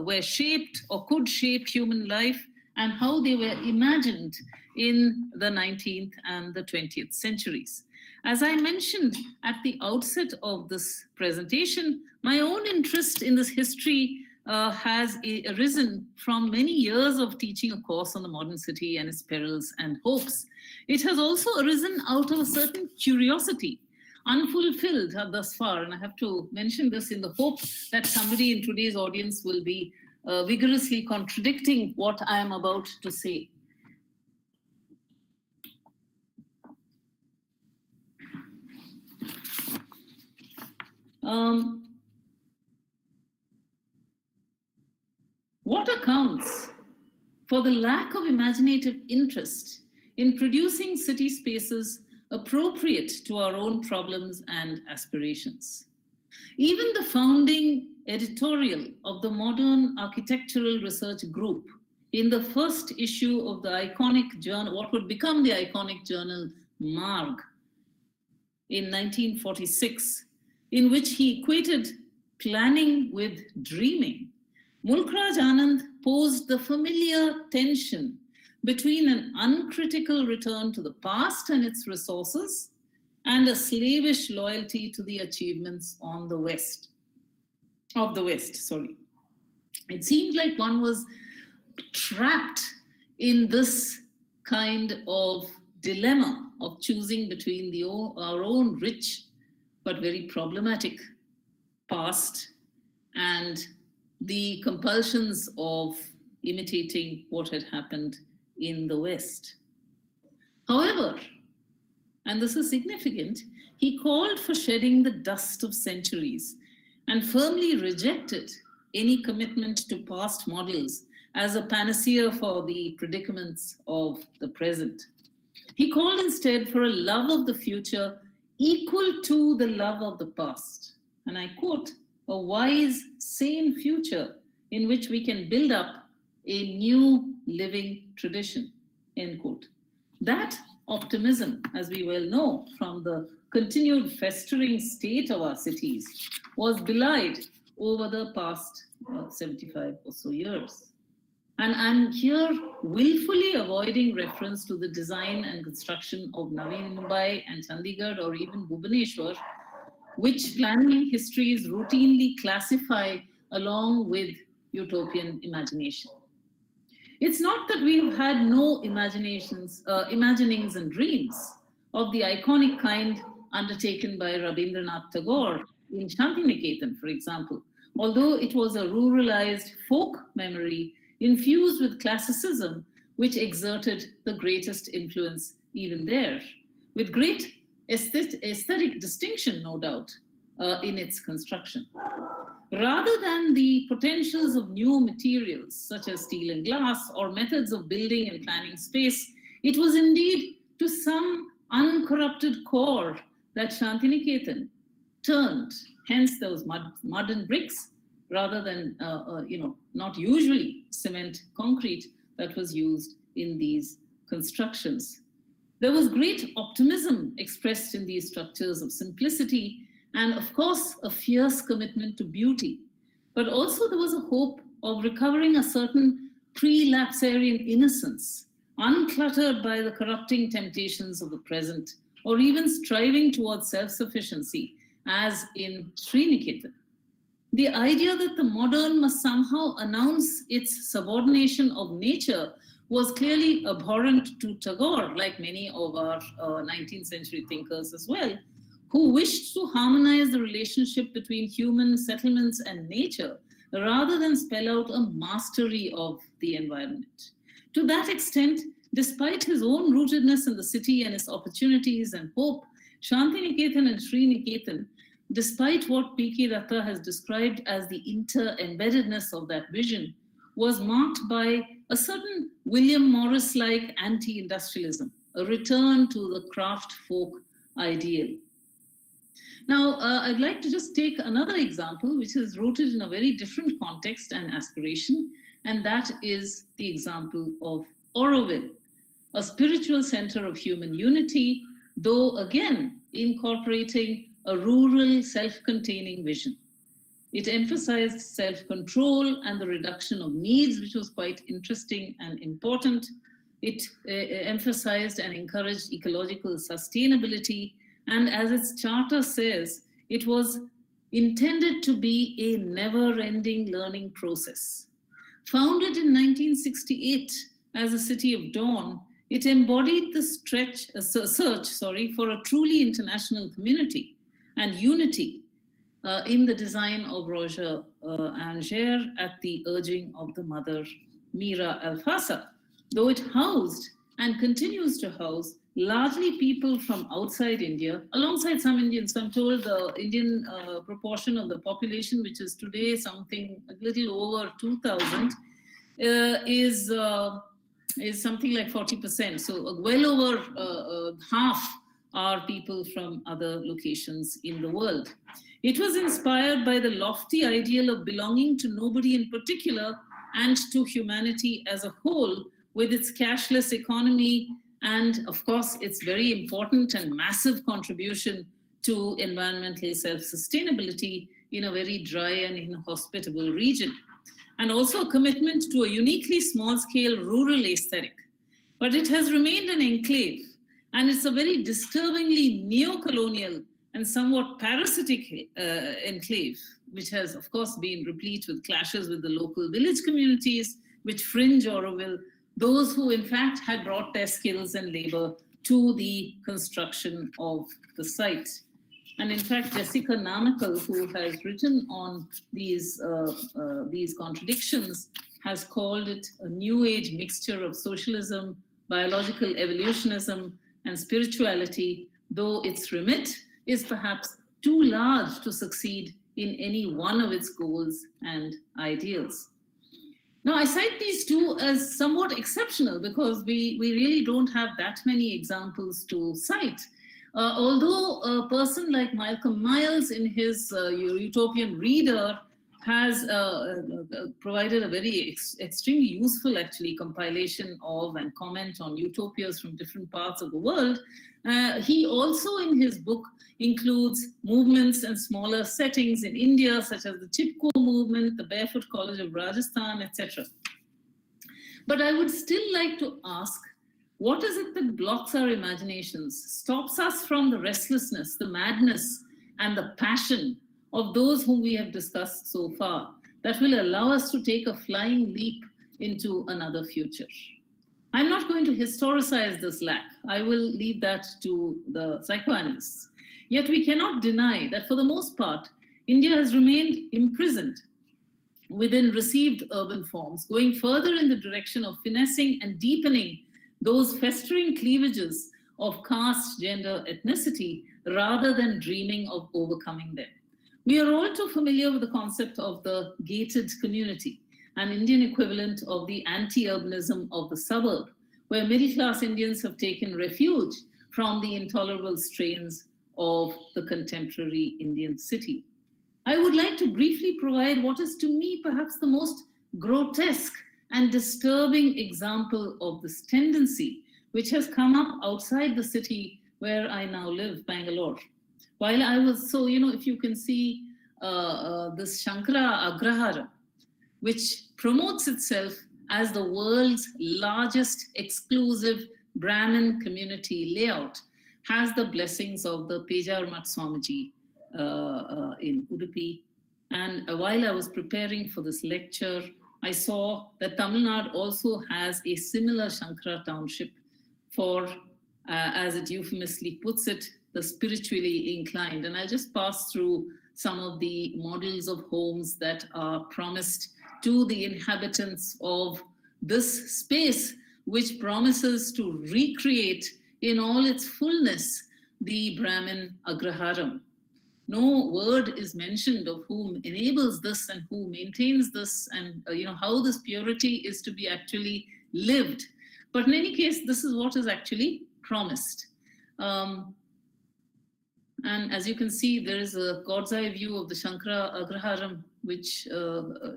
were shaped or could shape human life and how they were imagined in the 19th and the 20th centuries. As I mentioned at the outset of this presentation, my own interest in this history has arisen from many years of teaching a course on the modern city and its perils and hopes. It has also arisen out of a certain curiosity, unfulfilled thus far, and I have to mention this in the hope that somebody in today's audience will be vigorously contradicting what I am about to say. What accounts for the lack of imaginative interest in producing city spaces appropriate to our own problems and aspirations? Even the founding editorial of the Modern Architectural Research Group in the first issue of the iconic journal, what would become the iconic journal Marg in 1946, in which he equated planning with dreaming, Mulkraj Anand posed the familiar tension between an uncritical return to the past and its resources and a slavish loyalty to the achievements of the West. It seemed like one was trapped in this kind of dilemma of choosing between our own rich but very problematic past and the compulsions of imitating what had happened in the West. However, and this is significant, he called for shedding the dust of centuries and firmly rejected any commitment to past models as a panacea for the predicaments of the present. He called instead for a love of the future equal to the love of the past. And I quote, a wise, sane future in which we can build up a new living tradition, end quote. That optimism, as we well know from the continued festering state of our cities, was belied over the past 75 or so years. And I'm here willfully avoiding reference to the design and construction of Navi Mumbai and Chandigarh or even Bhubaneswar, which planning histories routinely classify along with utopian imagination. It's not that we've had no imaginings and dreams of the iconic kind undertaken by Rabindranath Tagore in Shantiniketan, for example, although it was a ruralized folk memory infused with classicism, which exerted the greatest influence even there, with great aesthetic distinction, no doubt, in its construction. Rather than the potentials of new materials such as steel and glass or methods of building and planning space, it was indeed to some uncorrupted core that Shantiniketan turned. Hence those mud and bricks rather than, not usually cement concrete that was used in these constructions. There was great optimism expressed in these structures of simplicity and, of course, a fierce commitment to beauty. But also there was a hope of recovering a certain pre-lapsarian innocence, uncluttered by the corrupting temptations of the present, or even striving towards self-sufficiency, as in Sreeniketan. The idea that the modern must somehow announce its subordination of nature was clearly abhorrent to Tagore, like many of our 19th century thinkers as well, who wished to harmonize the relationship between human settlements and nature rather than spell out a mastery of the environment. To that extent, despite his own rootedness in the city and its opportunities and hope, Shantiniketan and Sreeniketan, despite what P.K. Datta has described as the inter-embeddedness of that vision, was marked by a certain William Morris-like anti-industrialism, a return to the craft folk ideal. Now, I'd like to just take another example, which is rooted in a very different context and aspiration, and that is the example of Auroville, a spiritual center of human unity, though again incorporating a rural self-containing vision. It emphasized self-control and the reduction of needs, which was quite interesting and important. It emphasized and encouraged ecological sustainability, and as its charter says, it was intended to be a never-ending learning process. Founded in 1968 as a city of dawn, it embodied the search for a truly international community and unity in the design of Roger Anger at the urging of the mother Mira Alfasa, though it housed and continues to house largely people from outside India, alongside some Indians. I'm told the Indian proportion of the population, which is today something a little over 2,000, is something like 40%. So well over half are people from other locations in the world. It was inspired by the lofty ideal of belonging to nobody in particular and to humanity as a whole, with its cashless economy and, of course, its very important and massive contribution to environmental self-sustainability in a very dry and inhospitable region, and also a commitment to a uniquely small-scale rural aesthetic. But it has remained an enclave, and it's a very disturbingly neo-colonial and somewhat parasitic enclave, which has, of course, been replete with clashes with the local village communities, which fringe Auroville, those who, in fact, had brought their skills and labor to the construction of the site. And in fact, Jessica Nanakal, who has written on these contradictions, has called it a new age mixture of socialism, biological evolutionism, and spirituality, though its remit is perhaps too large to succeed in any one of its goals and ideals. Now, I cite these two as somewhat exceptional because we really don't have that many examples to cite. Although a person like Malcolm Miles in his Utopian Reader has provided a very extremely useful, actually, compilation of and comment on utopias from different parts of the world. He also, in his book, includes movements and smaller settings in India, such as the Chipko movement, the Barefoot College of Rajasthan, etc. But I would still like to ask, what is it that blocks our imaginations, stops us from the restlessness, the madness, and the passion of those whom we have discussed so far, that will allow us to take a flying leap into another future? I'm not going to historicize this lack. I will leave that to the psychoanalysts. Yet we cannot deny that for the most part, India has remained imprisoned within received urban forms, going further in the direction of finessing and deepening those festering cleavages of caste, gender, ethnicity, rather than dreaming of overcoming them. We are all too familiar with the concept of the gated community, an Indian equivalent of the anti-urbanism of the suburb, where middle-class Indians have taken refuge from the intolerable strains of the contemporary Indian city. I would like to briefly provide what is to me perhaps the most grotesque and disturbing example of this tendency, which has come up outside the city where I now live, Bangalore. While I was, so, if you can see this Sankaracharya, which promotes itself as the world's largest exclusive Brahmin community layout, has the blessings of the Pejar Mat Swamiji in Udupi. And while I was preparing for this lecture, I saw that Tamil Nadu also has a similar Shankara township for, as it euphemistically puts it, the spiritually inclined. And I'll just pass through some of the models of homes that are promised to the inhabitants of this space, which promises to recreate in all its fullness the Brahmin Agraharam. No word is mentioned of whom enables this and who maintains this, and how this purity is to be actually lived. But in any case, this is what is actually promised. And as you can see, there is a God's eye view of the Shankara Agraharam, which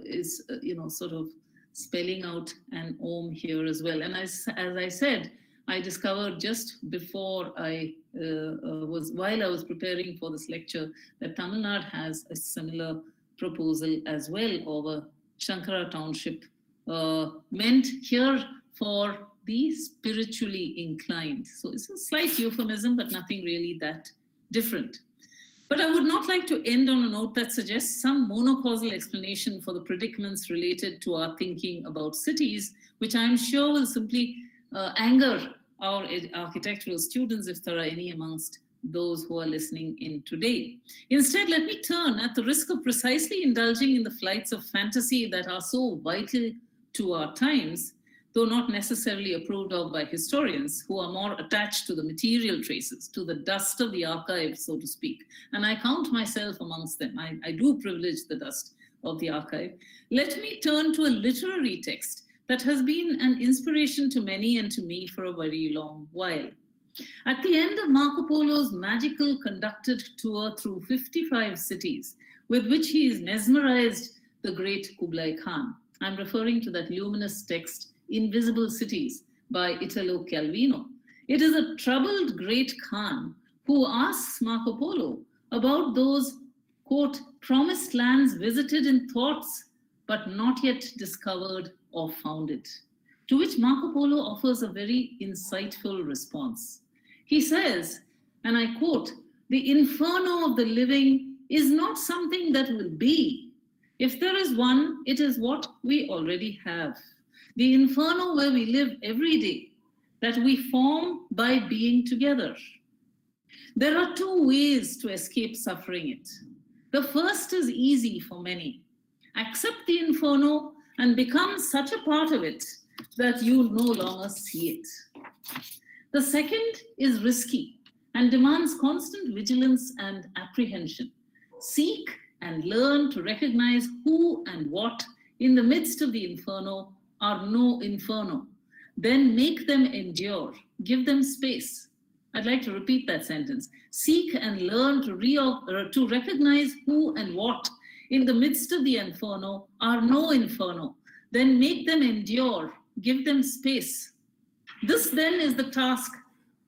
is, sort of spelling out an Om here as well. And as I said, I discovered just before while I was preparing for this lecture, that Tamil Nadu has a similar proposal as well of a Shankara township, meant here for the spiritually inclined. So it's a slight euphemism, but nothing really that different. But I would not like to end on a note that suggests some monocausal explanation for the predicaments related to our thinking about cities, which I'm sure will simply anger our architectural students, if there are any amongst those who are listening in today. Instead, let me turn, at the risk of precisely indulging in the flights of fantasy that are so vital to our times, though not necessarily approved of by historians who are more attached to the material traces, to the dust of the archive, so to speak. And I count myself amongst them. I do privilege the dust of the archive. Let me turn to a literary text that has been an inspiration to many and to me for a very long while. At the end of Marco Polo's magical conducted tour through 55 cities, with which he is mesmerized the great Kublai Khan, I'm referring to that luminous text, Invisible Cities by Italo Calvino. It is a troubled great Khan who asks Marco Polo about those, quote, promised lands visited in thoughts, but not yet discovered or founded. To which Marco Polo offers a very insightful response. He says, and I quote, "The inferno of the living is not something that will be. If there is one, it is what we already have. The inferno where we live every day, that we form by being together. There are two ways to escape suffering it. The first is easy for many. Accept the inferno and become such a part of it that you no longer see it. The second is risky and demands constant vigilance and apprehension. Seek and learn to recognize who and what in the midst of the inferno are no inferno. Then make them endure, give them space." I'd like to repeat that sentence. Seek and learn to recognize who and what in the midst of the inferno are no inferno. Then make them endure, give them space. This then is the task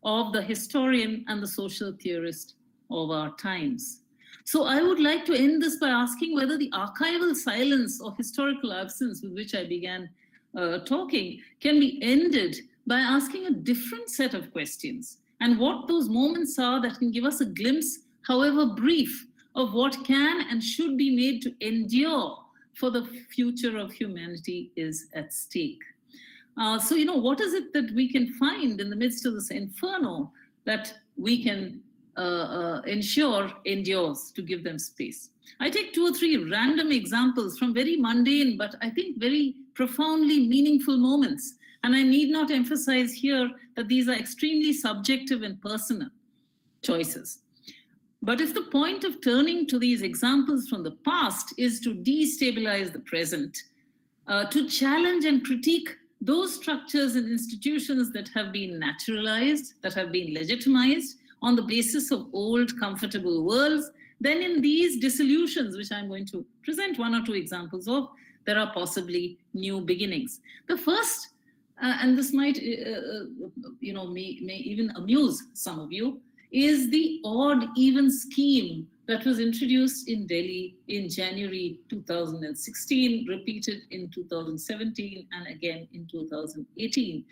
of the historian and the social theorist of our times. So I would like to end this by asking whether the archival silence or historical absence with which I began talking can be ended by asking a different set of questions, and what those moments are that can give us a glimpse, however brief, of what can and should be made to endure, for the future of humanity is at stake. So, what is it that we can find in the midst of this inferno that we can ensure endures, to give them space. I take 2 or 3 random examples from very mundane, but I think very profoundly meaningful moments. And I need not emphasize here that these are extremely subjective and personal choices. But if the point of turning to these examples from the past is to destabilize the present, to challenge and critique those structures and institutions that have been naturalized, that have been legitimized on the basis of old, comfortable worlds, then in these dissolutions, which I'm going to present 1 or 2 examples of, there are possibly new beginnings. The first, and this might, may even amuse some of you, is the odd even scheme that was introduced in Delhi in January 2016, repeated in 2017, and again in 2018.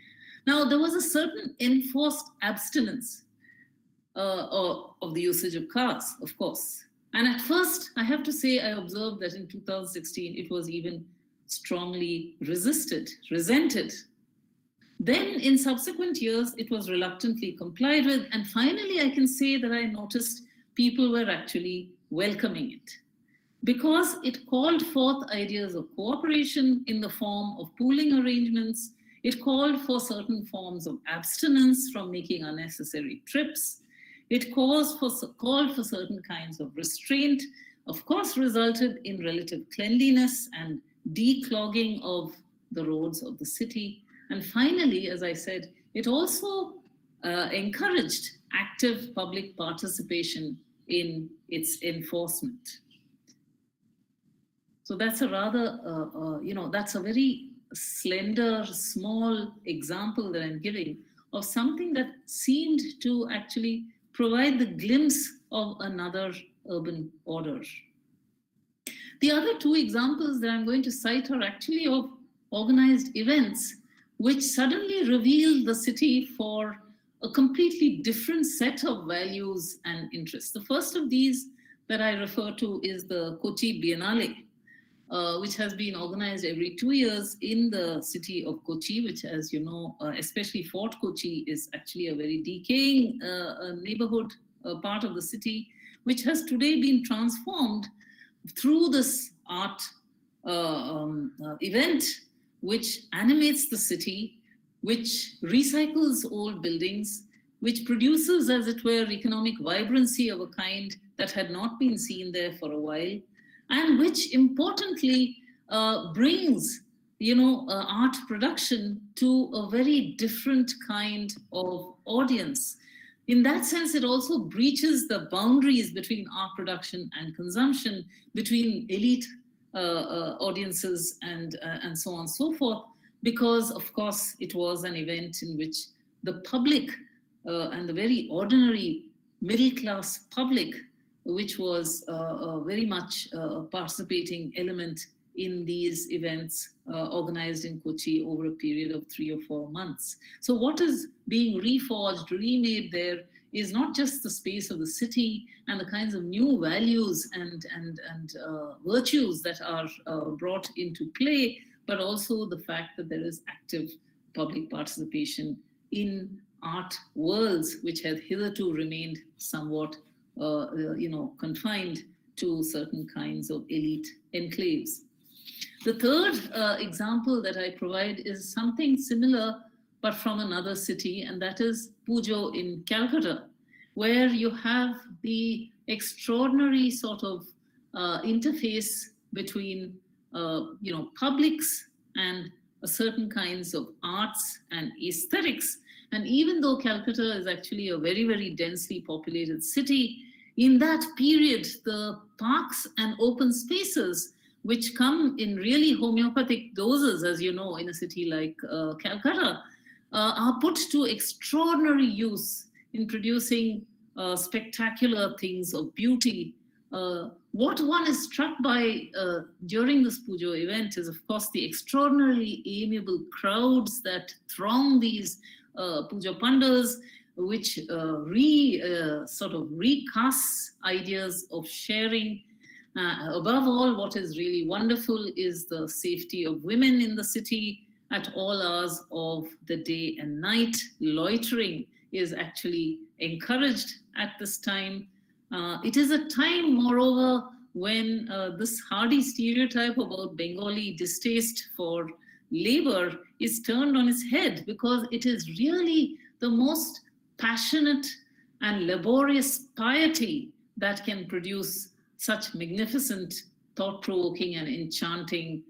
Now, there was a certain enforced abstinence of the usage of cars, of course. And at first, I have to say, I observed that in 2016, it was even strongly resented. Then in subsequent years, it was reluctantly complied with. And finally, I can say that I noticed people were actually welcoming it because it called forth ideas of cooperation in the form of pooling arrangements. It called for certain forms of abstinence from making unnecessary trips. It called for certain kinds of restraint, of course, resulted in relative cleanliness and declogging of the roads of the city. And finally, as I said, it also encouraged active public participation in its enforcement. So that's a rather, that's a very slender, small example that I'm giving of something that seemed to actually provide the glimpse of another urban order. The other 2 examples that I'm going to cite are actually of organized events which suddenly revealed the city for a completely different set of values and interests. The first of these that I refer to is the Kochi Biennale, which has been organized every 2 years in the city of Kochi, which, as you know, especially Fort Kochi, is actually a very decaying neighborhood part of the city, which has today been transformed through this art event, which animates the city, which recycles old buildings, which produces, as it were, economic vibrancy of a kind that had not been seen there for a while, and which importantly brings, art production to a very different kind of audience. In that sense, it also breaches the boundaries between art production and consumption, between elite audiences and so on and so forth, because of course it was an event in which the public and the very ordinary middle-class public, which was very much a participating element in these events organized in Kochi over a period of 3 or 4 months. So what is being reforged, remade there is not just the space of the city and the kinds of new values and virtues that are brought into play, but also the fact that there is active public participation in art worlds, which had hitherto remained somewhat confined to certain kinds of elite enclaves. The third example that I provide is something similar, but from another city, and that is Pujo in Calcutta, where you have the extraordinary sort of interface between, publics and certain kinds of arts and aesthetics. And even though Calcutta is actually a very, very densely populated city, in that period, the parks and open spaces, which come in really homeopathic doses, as you know, in a city like Calcutta, are put to extraordinary use in producing spectacular things of beauty. What one is struck by during this Pujo event is, of course, the extraordinarily amiable crowds that throng these Puja Pandas, which sort of recasts ideas of sharing. Above all, what is really wonderful is the safety of women in the city at all hours of the day and night, loitering is actually encouraged at this time. It is a time, moreover, when this hardy stereotype about Bengali distaste for labor is turned on its head, because it is really the most passionate and laborious piety that can produce such magnificent, thought-provoking and enchanting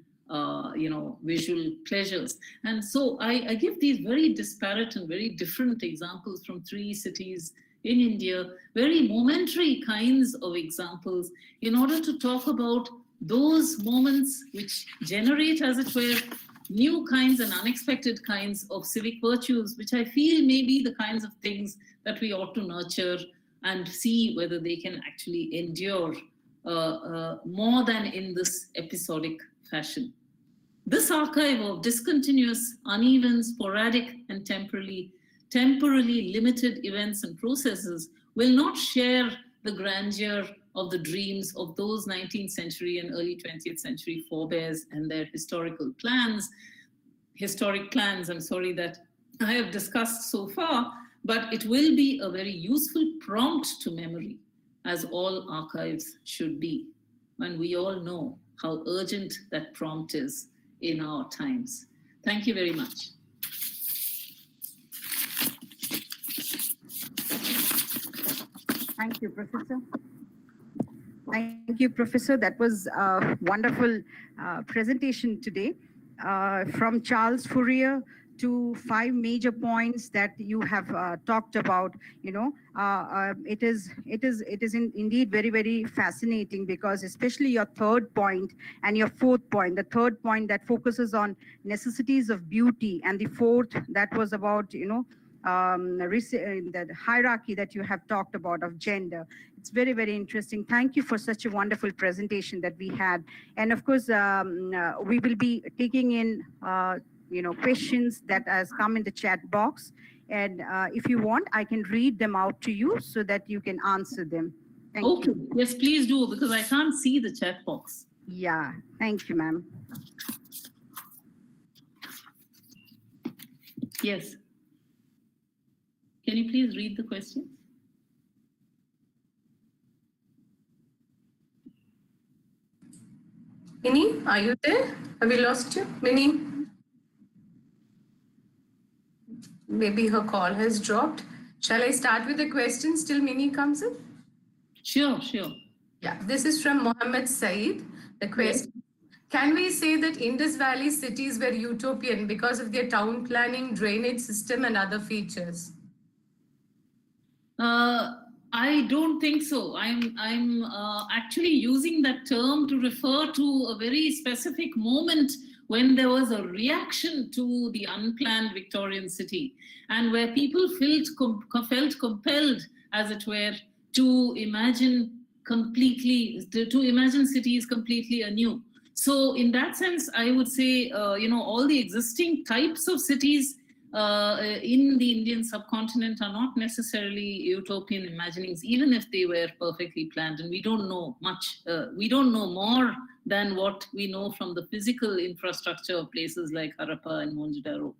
visual pleasures. And so I give these very disparate and very different examples from 3 cities in India, very momentary kinds of examples, in order to talk about those moments which generate, as it were, new kinds and unexpected kinds of civic virtues, which I feel may be the kinds of things that we ought to nurture and see whether they can actually endure more than in this episodic fashion. This archive of discontinuous, uneven, sporadic, and temporally limited events and processes will not share the grandeur of the dreams of those 19th century and early 20th century forebears and their historic plans, that I have discussed so far, but it will be a very useful prompt to memory, as all archives should be. And we all know how urgent that prompt is in our times. Thank you very much. Thank you, Professor. Thank you, Professor. That was a wonderful presentation today. From Charles Fourier to 5 major points that you have talked about, it is indeed very, very fascinating, because especially your 3rd point and your 4th point, the 3rd point that focuses on necessities of beauty, and the 4th that was about, the hierarchy that you have talked about of gender. It's very, very interesting. Thank you for such a wonderful presentation that we had. And of course, we will be taking in questions that has come in the chat box. And if you want, I can read them out to you so that you can answer them. Thank you. Yes, please do, because I can't see the chat box. Yeah, thank you, ma'am. Yes. Can you please read the questions? Minnie, are you there? Have we lost you? Minnie? Maybe her call has dropped. Shall I start with the questions till Minnie comes in? Sure. Yeah, this is from Mohammed Saeed. The question, can we say that Indus Valley cities were utopian because of their town planning, drainage system, and other features? I don't think so. I'm actually using that term to refer to a very specific moment when there was a reaction to the unplanned Victorian city, and where people felt compelled, as it were, to imagine cities completely anew. So in that sense, I would say, all the existing types of cities in the Indian subcontinent are not necessarily utopian imaginings, even if they were perfectly planned. And we don't know much. We don't know more than what we know from the physical infrastructure of places like Harappa and Mohenjo-daro.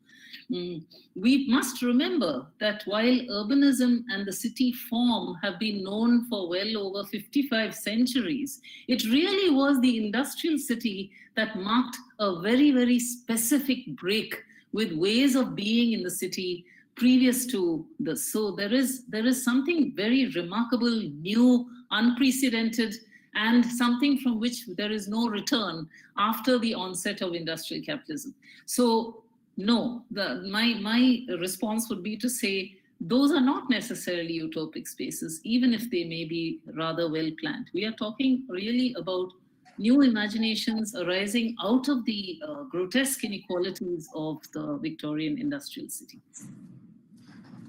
We must remember that while urbanism and the city form have been known for well over 55 centuries, it really was the industrial city that marked a very, very specific break with ways of being in the city previous to this. So there is something very remarkable, new, unprecedented, and something from which there is no return after the onset of industrial capitalism. So no, my response would be to say those are not necessarily utopic spaces, even if they may be rather well planned. We are talking really about new imaginations arising out of the grotesque inequalities of the Victorian industrial city.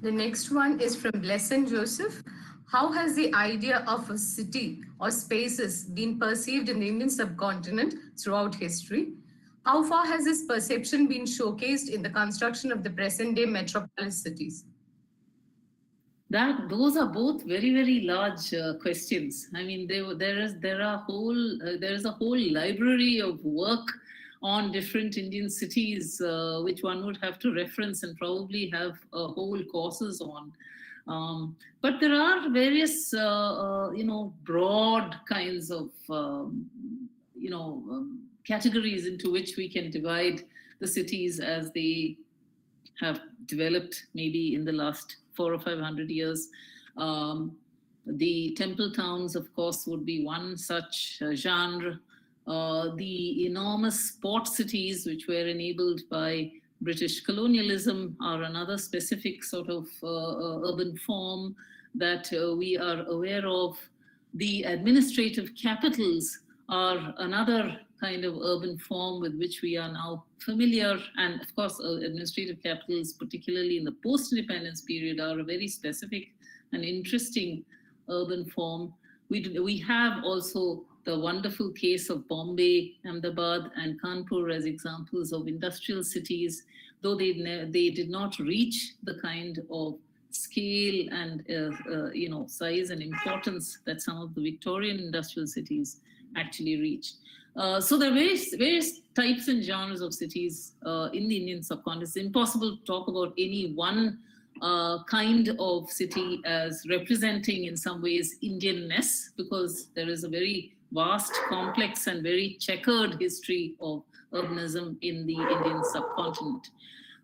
The next one is from Blessing Joseph. How has the idea of a city or spaces been perceived in the Indian subcontinent throughout history? How far has this perception been showcased in the construction of the present-day metropolis cities? Those are both very, very large questions. I mean, there is a whole library of work on different Indian cities, which one would have to reference and probably have whole courses on. But there are various, broad kinds of, categories into which we can divide the cities as they have developed maybe in the last 400 or 500 years. The temple towns, of course, would be one such genre. The enormous port cities, which were enabled by British colonialism, are another specific sort of urban form that we are aware of. The administrative capitals are another kind of urban form with which we are now familiar. And of course, administrative capitals, particularly in the post-independence period, are a very specific and interesting urban form. We have also the wonderful case of Bombay, Ahmedabad, and Kanpur as examples of industrial cities, though they did not reach the kind of scale and size and importance that some of the Victorian industrial cities actually reached. So there are various types and genres of cities in the Indian subcontinent. It's impossible to talk about any one kind of city as representing in some ways Indianness, because there is a very vast, complex, and very checkered history of urbanism in the Indian subcontinent.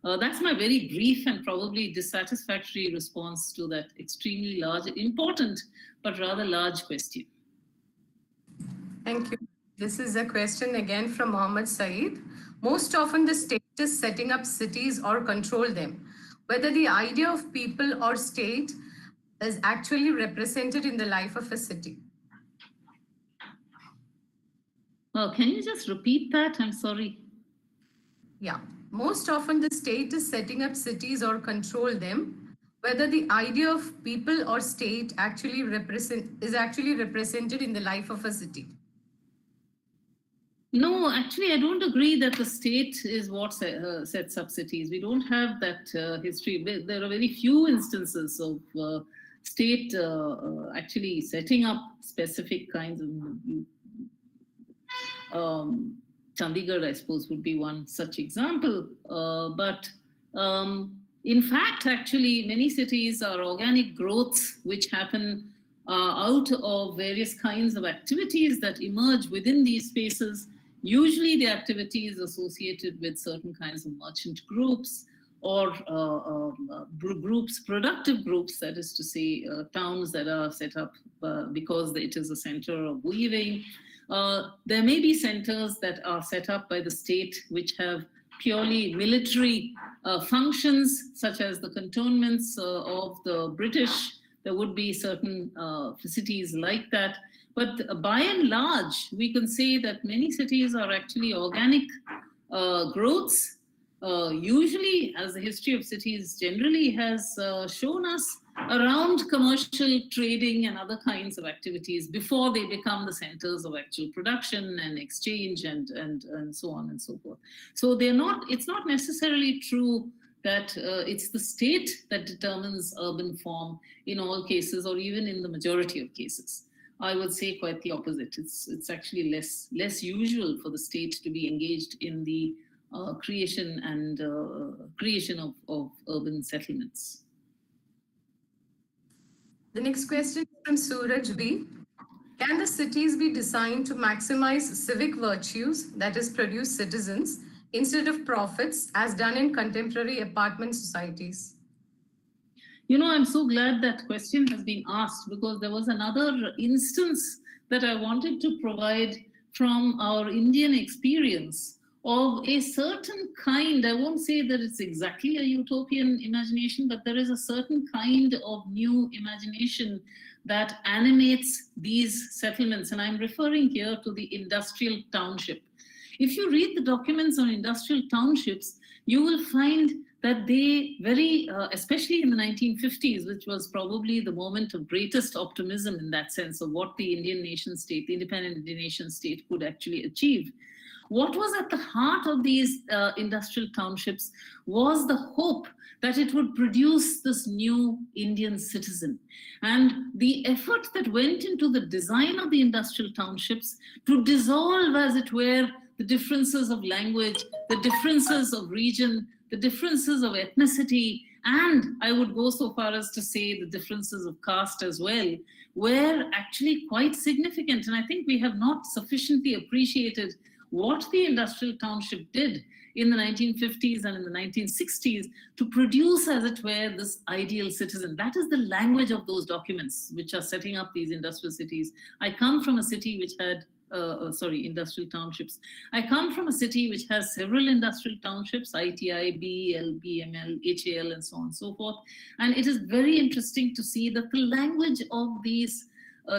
That's my very brief and probably dissatisfactory response to that extremely large, important, but rather large question. Thank you. This is a question again from Mohammed Saeed. Most often the state is setting up cities or control them. Whether the idea of people or state is actually represented in the life of a city. Can you just repeat that? I'm sorry. Yeah. Most often the state is setting up cities or control them. Whether the idea of people or state is actually represented in the life of a city. No, actually, I don't agree that the state is what sets up cities. We don't have that history. There are very few instances of state actually setting up specific kinds of... Chandigarh, I suppose, would be one such example. But in fact, actually, many cities are organic growths which happen out of various kinds of activities that emerge within these spaces. Usually the activity is associated with certain kinds of merchant groups or groups, productive groups, that is to say, towns that are set up because it is a center of weaving. There may be centers that are set up by the state which have purely military functions, such as the cantonments of the British. There would be certain cities like that. But by and large, we can say that many cities are actually organic growths. Usually, as the history of cities generally has shown us, around commercial trading and other kinds of activities before they become the centers of actual production and exchange and so on and so forth. So it's not necessarily true that it's the state that determines urban form in all cases, or even in the majority of cases. I would say quite the opposite. It's actually less usual for the state to be engaged in the creation of urban settlements. The next question is from Suraj B. Can the cities be designed to maximize civic virtues, that is, produce citizens, instead of profits, as done in contemporary apartment societies? You know, I'm so glad that question has been asked, because there was another instance that I wanted to provide from our Indian experience of a certain kind. I won't say that it's exactly a utopian imagination, but there is a certain kind of new imagination that animates these settlements. And I'm referring here to the industrial township. If you read the documents on industrial townships, you will find that they especially in the 1950s, which was probably the moment of greatest optimism in that sense of what the Indian nation state, the independent Indian nation state could actually achieve. What was at the heart of these industrial townships was the hope that it would produce this new Indian citizen. And the effort that went into the design of the industrial townships to dissolve, as it were, the differences of language, the differences of region, the differences of ethnicity, and I would go so far as to say the differences of caste as well, were actually quite significant. And I think we have not sufficiently appreciated what the industrial township did in the 1950s and in the 1960s to produce, as it were, this ideal citizen. That is the language of those documents which are setting up these industrial cities. I come from a city which had industrial townships. I come from a city which has several industrial townships, ITI, BEL, BML, HAL, and so on and so forth. And it is very interesting to see that the language of these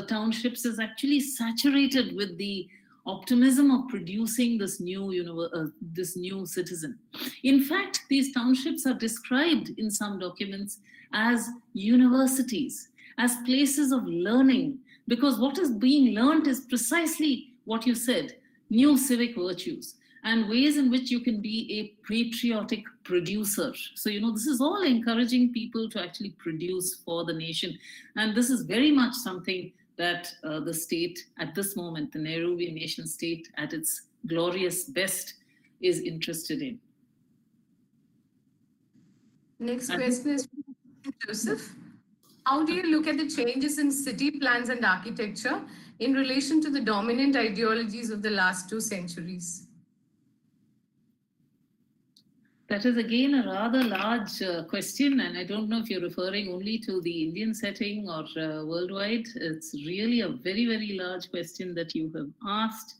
townships is actually saturated with the optimism of producing this new citizen. In fact, these townships are described in some documents as universities, as places of learning, because what is being learned is precisely what you said, new civic virtues and ways in which you can be a patriotic producer. So, this is all encouraging people to actually produce for the nation. And this is very much something that the state at this moment, the Nehruvian nation state at its glorious best, is interested in. Next question is from Joseph. How do you look at the changes in city plans and architecture in relation to the dominant ideologies of the last 2 centuries? That is again a rather large question, and I don't know if you're referring only to the Indian setting or worldwide. It's really a very, very large question that you have asked,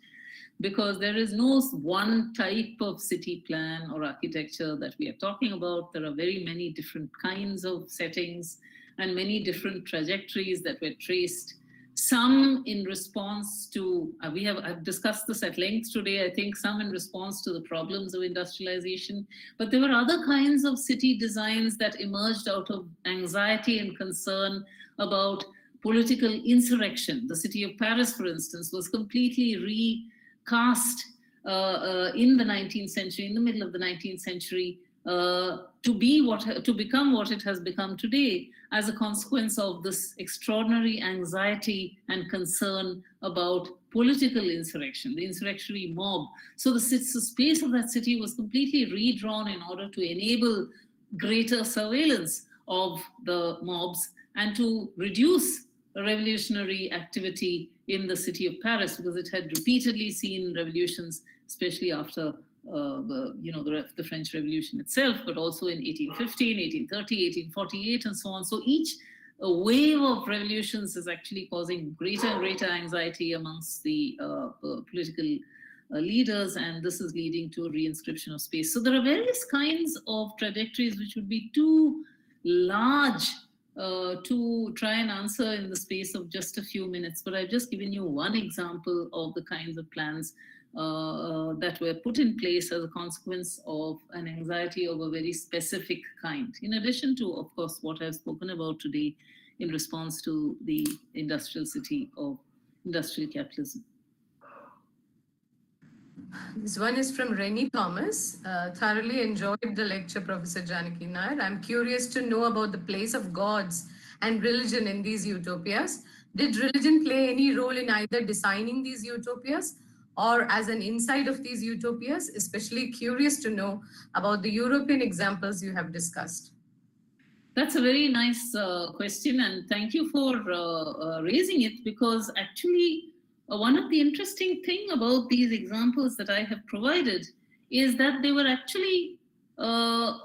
because there is no one type of city plan or architecture that we are talking about. There are very many different kinds of settings and many different trajectories that were traced. Some in response to, I've discussed this at length today, I think some in response to the problems of industrialization, but there were other kinds of city designs that emerged out of anxiety and concern about political insurrection. The city of Paris, for instance, was completely recast in the 19th century, in the middle of the 19th century, to become what it has become today, as a consequence of this extraordinary anxiety and concern about political insurrection, the insurrectionary mob. So the space of that city was completely redrawn in order to enable greater surveillance of the mobs and to reduce revolutionary activity in the city of Paris, because it had repeatedly seen revolutions, especially after the French Revolution itself, but also in 1815, 1830, 1848, and so on. So each wave of revolutions is actually causing greater and greater anxiety amongst the political leaders, and this is leading to a reinscription of space. So there are various kinds of trajectories which would be too large to try and answer in the space of just a few minutes, but I've just given you one example of the kinds of plans that were put in place as a consequence of an anxiety of a very specific kind, in addition to, of course, what I've spoken about today in response to the industrial city of industrial capitalism. This one is from Rennie Thomas. Thoroughly enjoyed the lecture, Professor Janaki Nair. I'm curious to know about the place of gods and religion in these utopias. Did religion play any role in either designing these utopias or as an insight of these utopias? Especially curious to know about the European examples you have discussed. That's a very nice question, and thank you for raising it, because actually one of the interesting things about these examples that I have provided is that they were actually, I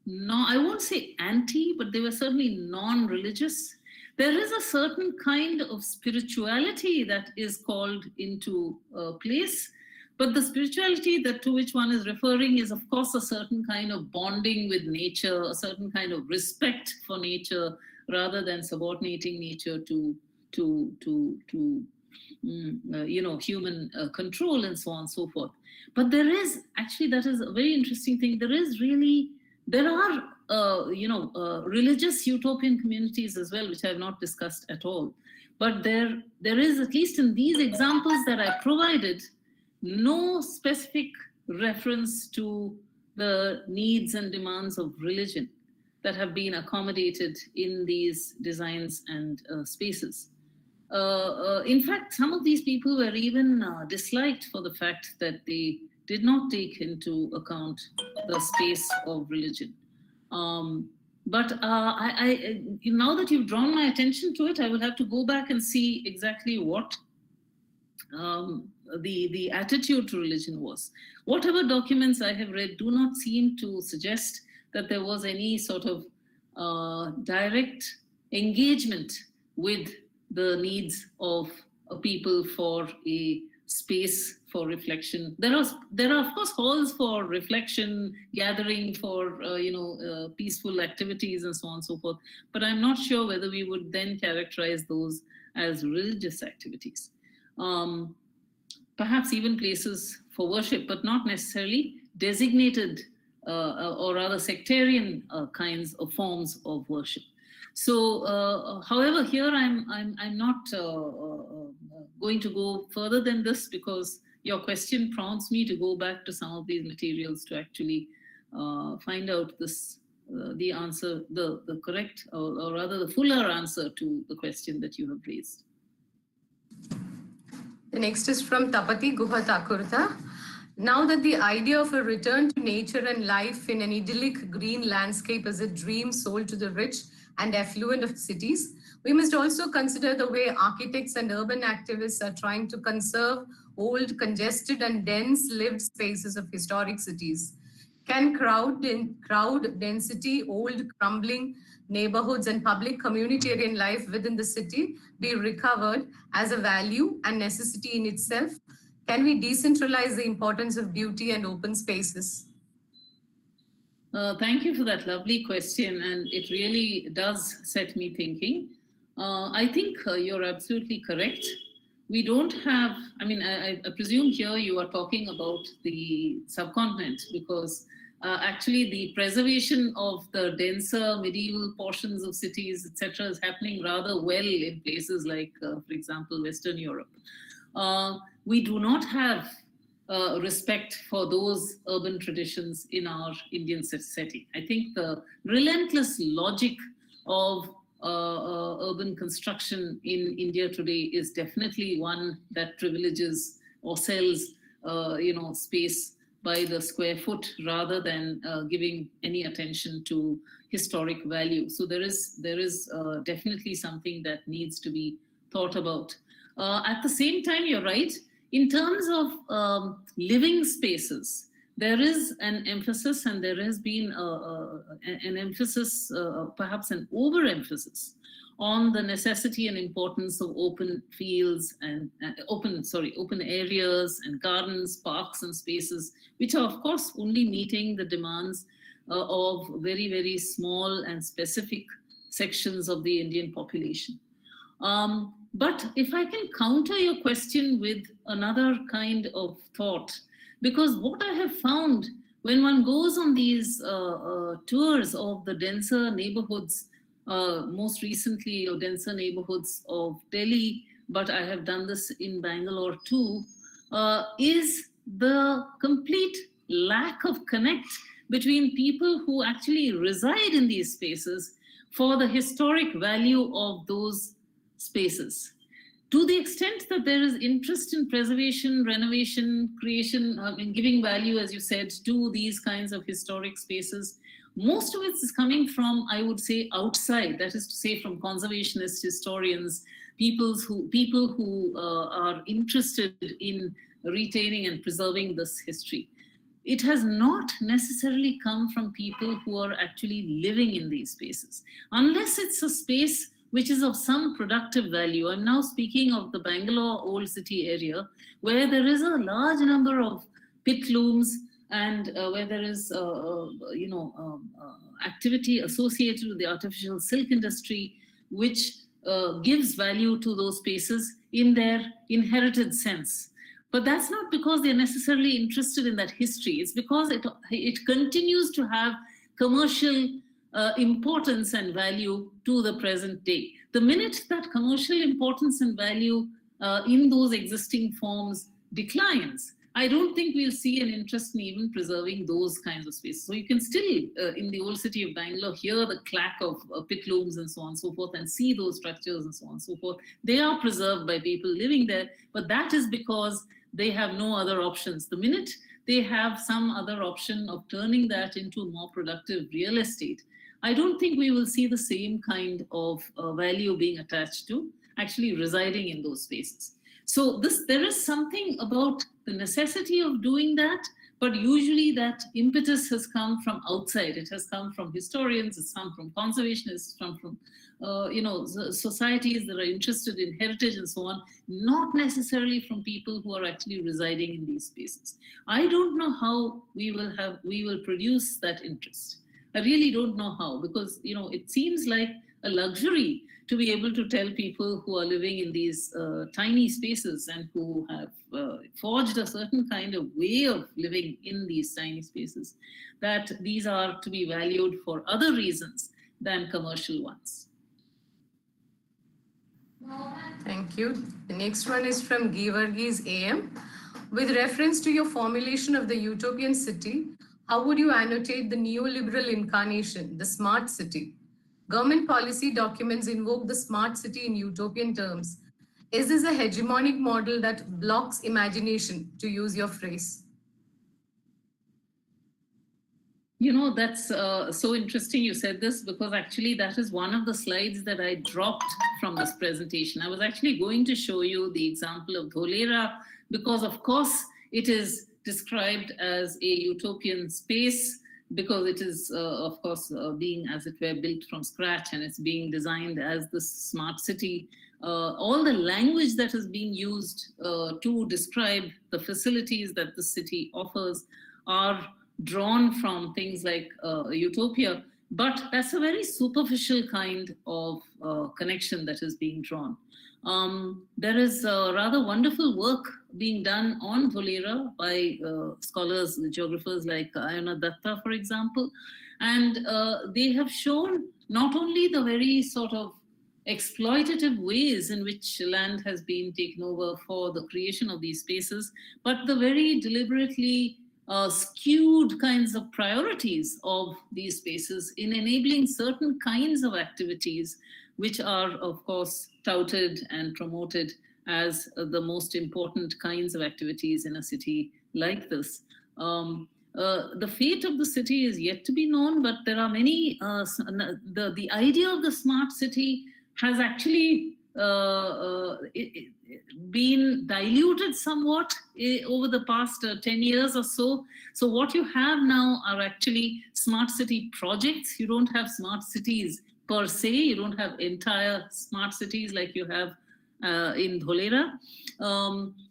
won't say anti, but they were certainly non-religious. There is a certain kind of spirituality that is called into place, but the spirituality to which one is referring is, of course, a certain kind of bonding with nature, a certain kind of respect for nature, rather than subordinating nature to human control and so on and so forth. But there is actually, that is a very interesting thing. There are religious utopian communities as well, which I have not discussed at all. But there is, at least in these examples that I provided, no specific reference to the needs and demands of religion that have been accommodated in these designs and spaces. in fact, some of these people were even disliked for the fact that they did not take into account the space of religion. But now that you've drawn my attention to it, I will have to go back and see exactly what the attitude to religion was. Whatever documents I have read do not seem to suggest that there was any sort of direct engagement with the needs of people for a space for reflection. There are of course halls for reflection, gathering for peaceful activities and so on and so forth. But I'm not sure whether we would then characterize those as religious activities. Perhaps even places for worship, but not necessarily designated or rather sectarian kinds of forms of worship. So, however, here I'm not going to go further than this, because your question prompts me to go back to some of these materials to actually find out the answer, the correct, or rather the fuller answer to the question that you have raised. The next is from Tapati Guha Thakurta. Now that the idea of a return to nature and life in an idyllic green landscape is a dream sold to the rich and affluent of cities, we must also consider the way architects and urban activists are trying to conserve old, congested and dense lived spaces of historic cities. Can crowd density, old, crumbling neighborhoods and public communitarian life within the city be recovered as a value and necessity in itself? Can we decentralize the importance of beauty and open spaces? Thank you for that lovely question, and it really does set me thinking. I think you're absolutely correct. We don't have, I presume here you are talking about the subcontinent, because actually the preservation of the denser medieval portions of cities, etc., is happening rather well in places like, for example, Western Europe. We do not have respect for those urban traditions in our Indian setting. I think the relentless logic of urban construction in India today is definitely one that privileges or sells, space by the square foot rather than giving any attention to historic value. So there is definitely something that needs to be thought about. At the same time, you're right. In terms of living spaces, there is an emphasis, and there has been an emphasis, perhaps an overemphasis, on the necessity and importance of open fields and open areas and gardens, parks and spaces, which are of course only meeting the demands of very, very small and specific sections of the Indian population. But if I can counter your question with another kind of thought, because what I have found when one goes on these tours of the denser neighborhoods, most recently or denser neighborhoods of Delhi, but I have done this in Bangalore too, is the complete lack of connect between people who actually reside in these spaces for the historic value of those spaces. To the extent that there is interest in preservation, renovation, creation, giving value, as you said, to these kinds of historic spaces, most of it is coming from, I would say, outside. That is to say, from conservationist historians, people who are interested in retaining and preserving this history. It has not necessarily come from people who are actually living in these spaces, unless it's a space which is of some productive value. I'm now speaking of the Bangalore Old City area, where there is a large number of pit looms and where there is, activity associated with the artificial silk industry, which gives value to those spaces in their inherited sense. But that's not because they're necessarily interested in that history. It's because it continues to have commercial importance and value to the present day. The minute that commercial importance and value in those existing forms declines, I don't think we'll see an interest in even preserving those kinds of spaces. So you can still, in the old city of Bangalore, hear the clack of pit looms and so on and so forth, and see those structures and so on and so forth. They are preserved by people living there, but that is because they have no other options. The minute they have some other option of turning that into more productive real estate, I don't think we will see the same kind of value being attached to actually residing in those spaces. So there is something about the necessity of doing that, but usually that impetus has come from outside. It has come from historians, it's come from conservationists, from societies that are interested in heritage and so on, not necessarily from people who are actually residing in these spaces. I don't know how we will produce that interest. I really don't know how, because it seems like a luxury to be able to tell people who are living in these tiny spaces and who have forged a certain kind of way of living in these tiny spaces, that these are to be valued for other reasons than commercial ones. Thank you. The next one is from Givargis AM. With reference to your formulation of the utopian city, how would you annotate the neoliberal incarnation, the smart city? Government policy documents invoke the smart city in utopian terms. Is this a hegemonic model that blocks imagination, to use your phrase? That's so interesting you said this, because actually that is one of the slides that I dropped from this presentation. I was actually going to show you the example of Dholera, because of course it is described as a utopian space, because it is, of course, being, as it were, built from scratch, and it's being designed as the smart city. All the language that is being used to describe the facilities that the city offers are drawn from things like utopia, but that's a very superficial kind of connection that is being drawn. There is rather wonderful work being done on Dholera by scholars, geographers like Ayana Datta, for example, and they have shown not only the very sort of exploitative ways in which land has been taken over for the creation of these spaces, but the very deliberately skewed kinds of priorities of these spaces in enabling certain kinds of activities, which are, of course, touted and promoted as the most important kinds of activities in a city like this. The fate of the city is yet to be known, but there are many, the idea of the smart city has actually been diluted somewhat over the past 10 years or so. So what you have now are actually smart city projects. You don't have smart cities per se. You don't have entire smart cities like you have in Dholera.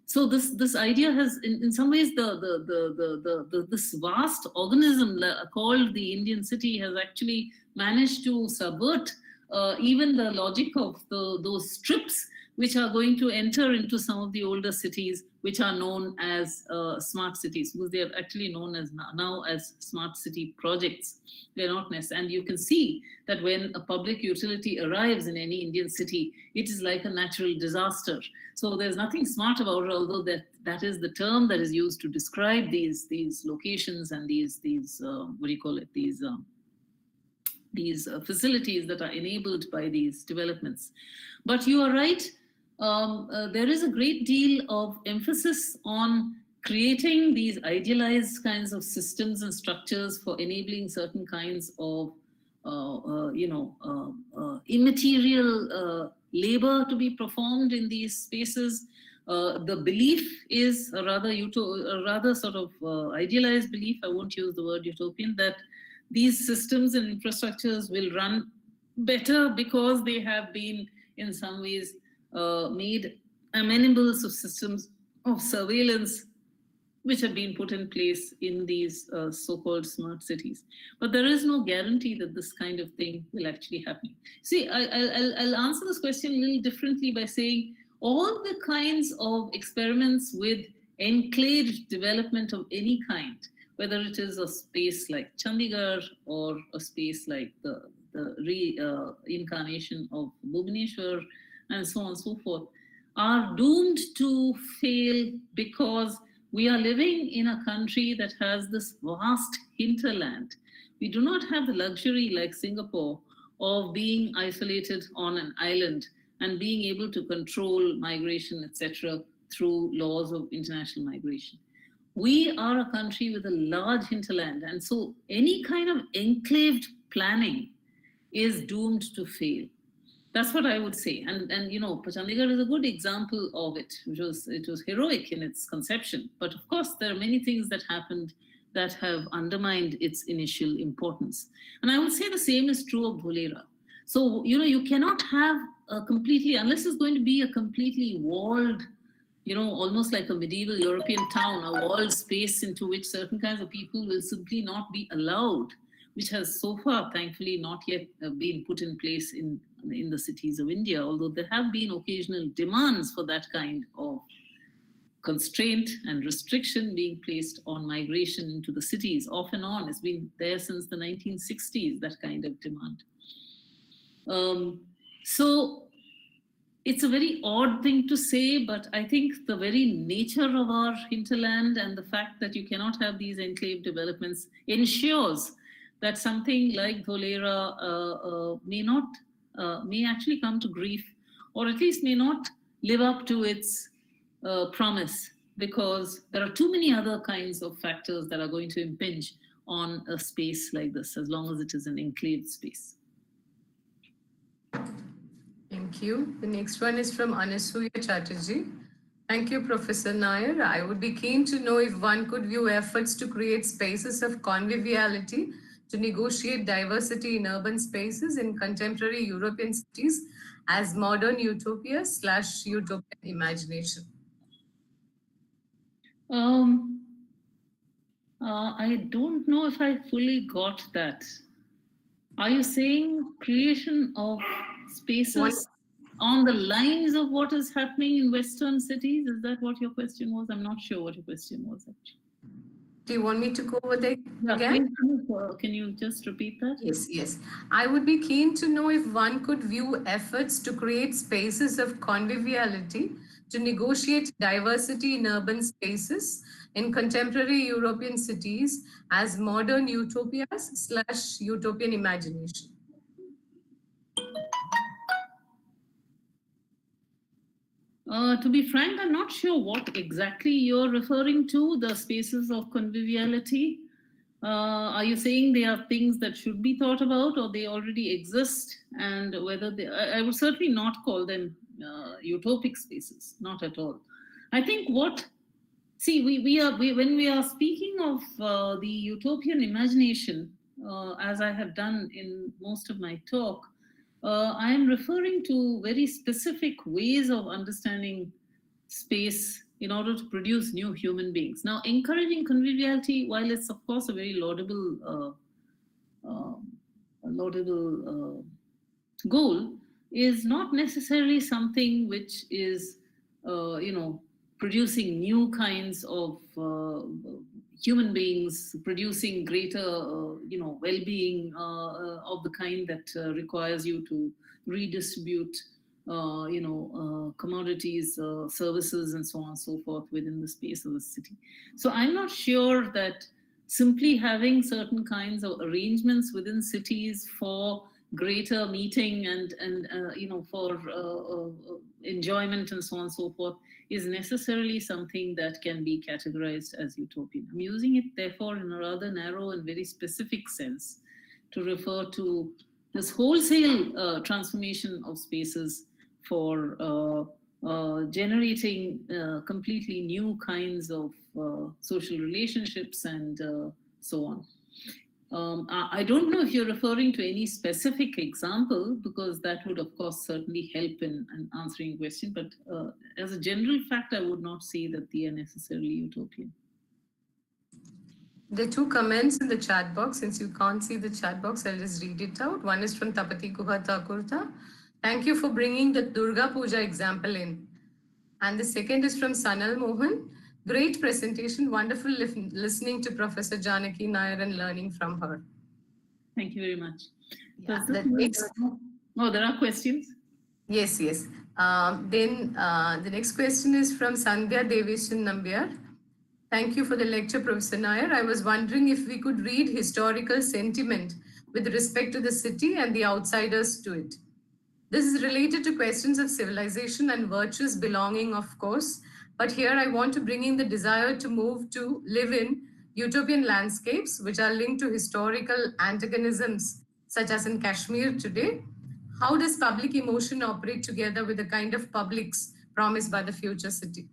So this idea has, in some ways, this vast organism called the Indian city has actually managed to subvert even the logic of those strips which are going to enter into some of the older cities, which are known as smart cities, because they are actually known as now as smart city projects. They're not necessary. And you can see that when a public utility arrives in any Indian city, it is like a natural disaster. So there's nothing smart about it, although that is the term that is used to describe these locations and these facilities that are enabled by these developments. But you are right, there is a great deal of emphasis on creating these idealized kinds of systems and structures for enabling certain kinds of immaterial labor to be performed in these spaces. The belief is a rather sort of idealized belief, I won't use the word utopian, that these systems and infrastructures will run better because they have been in some ways made amenable to systems of surveillance which have been put in place in these so-called smart cities. But there is no guarantee that this kind of thing will actually happen. See, I'll answer this question a little differently by saying all the kinds of experiments with enclaved development of any kind, whether it is a space like Chandigarh or a space like the reincarnation of Bhubaneswar and so on and so forth, are doomed to fail because We are living in a country that has this vast hinterland. We do not have the luxury like Singapore of being isolated on an island and being able to control migration, etc., through laws of international migration. We are a country with a large hinterland, and so any kind of enclaved planning is doomed to fail. That's what I would say. And Chandigarh is a good example of it. It was heroic in its conception. But of course, there are many things that happened that have undermined its initial importance. And I would say the same is true of Dholera. So, you cannot have a completely, unless it's going to be a completely walled, almost like a medieval European town, a walled space into which certain kinds of people will simply not be allowed, which has so far, thankfully, not yet been put in place in the cities of India, although there have been occasional demands for that kind of constraint and restriction being placed on migration into the cities off and on. It's been there since the 1960s, that kind of demand. So it's a very odd thing to say, but I think the very nature of our hinterland and the fact that you cannot have these enclave developments ensures that something like Dholera may actually come to grief, or at least may not live up to its promise, because there are too many other kinds of factors that are going to impinge on a space like this, as long as it is an enclave space. Thank you. The next one is from Anasuya Chatterjee. Thank you, Professor Nair. I would be keen to know if one could view efforts to create spaces of conviviality to negotiate diversity in urban spaces in contemporary European cities as modern utopia / utopian imagination. I don't know if I fully got that. Are you saying creation of spaces on the lines of what is happening in Western cities? Is that what your question was? I'm not sure what your question was, actually. Do you want me to go over there again? Can you just repeat that? Yes. I would be keen to know if one could view efforts to create spaces of conviviality to negotiate diversity in urban spaces in contemporary European cities as modern utopias / utopian imagination. To be frank, I'm not sure what exactly you're referring to, the spaces of conviviality. Are you saying they are things that should be thought about, or they already exist? And whether they, I would certainly not call them utopic spaces, not at all. I think when we are speaking of the utopian imagination, as I have done in most of my talk, I am referring to very specific ways of understanding space in order to produce new human beings. Now, encouraging conviviality, while it's of course a very laudable goal, is not necessarily something which is, producing new kinds of human beings, producing greater, well-being of the kind that requires you to redistribute, commodities, services, and so on and so forth within the space of the city. So I'm not sure that simply having certain kinds of arrangements within cities for greater meeting and for enjoyment and so on and so forth is necessarily something that can be categorized as utopian. I'm using it, therefore, in a rather narrow and very specific sense to refer to this wholesale transformation of spaces for generating completely new kinds of social relationships and so on. I don't know if you're referring to any specific example, because that would, of course, certainly help in answering your question. But as a general fact, I would not say that they are necessarily utopian. There are two comments in the chat box. Since you can't see the chat box, I'll just read it out. One is from Tapati Guha Thakurta. Thank you for bringing the Durga Puja example in. And the second is from Sanal Mohan. Great presentation, wonderful listening to Professor Janaki Nair and learning from her. Thank you very much. Yeah, there are questions? Yes. Then the next question is from Sandhya Devishan Nambiar. Thank you for the lecture, Professor Nair. I was wondering if we could read historical sentiment with respect to the city and the outsiders to it. This is related to questions of civilization and virtuous belonging, of course, but here I want to bring in the desire to move to live in utopian landscapes which are linked to historical antagonisms, such as in Kashmir today. How does public emotion operate together with the kind of publics promised by the future city?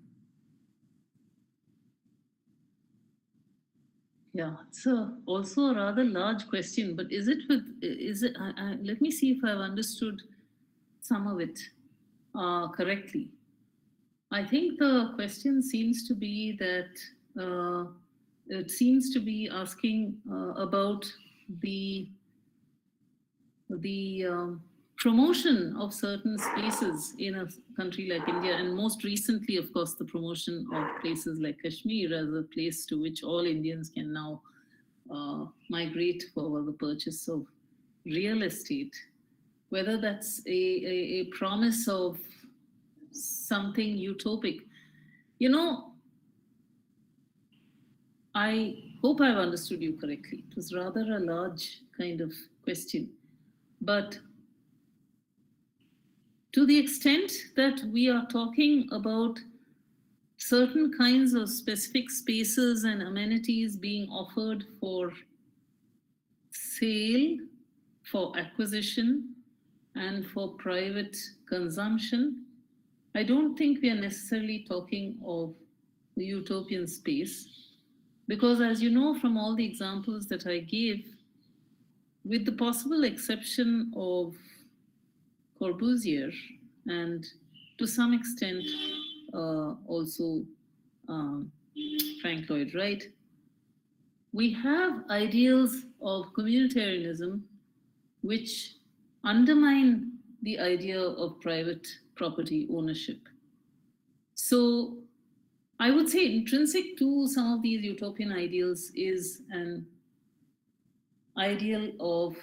Yeah, it's also a rather large question, but is it? Let me see if I've understood some of it correctly. I think the question seems to be that it seems to be asking about the promotion of certain spaces in a country like India, and most recently, of course, the promotion of places like Kashmir as a place to which all Indians can now migrate for the purchase of real estate. Whether that's a promise of something utopic. I hope I've understood you correctly. It was rather a large kind of question. But to the extent that we are talking about certain kinds of specific spaces and amenities being offered for sale, for acquisition, and for private consumption, I don't think we are necessarily talking of the utopian space, because as you know from all the examples that I gave, with the possible exception of Corbusier and to some extent also Frank Lloyd Wright, we have ideals of communitarianism which undermine the idea of private property ownership. So I would say intrinsic to some of these utopian ideals is an ideal of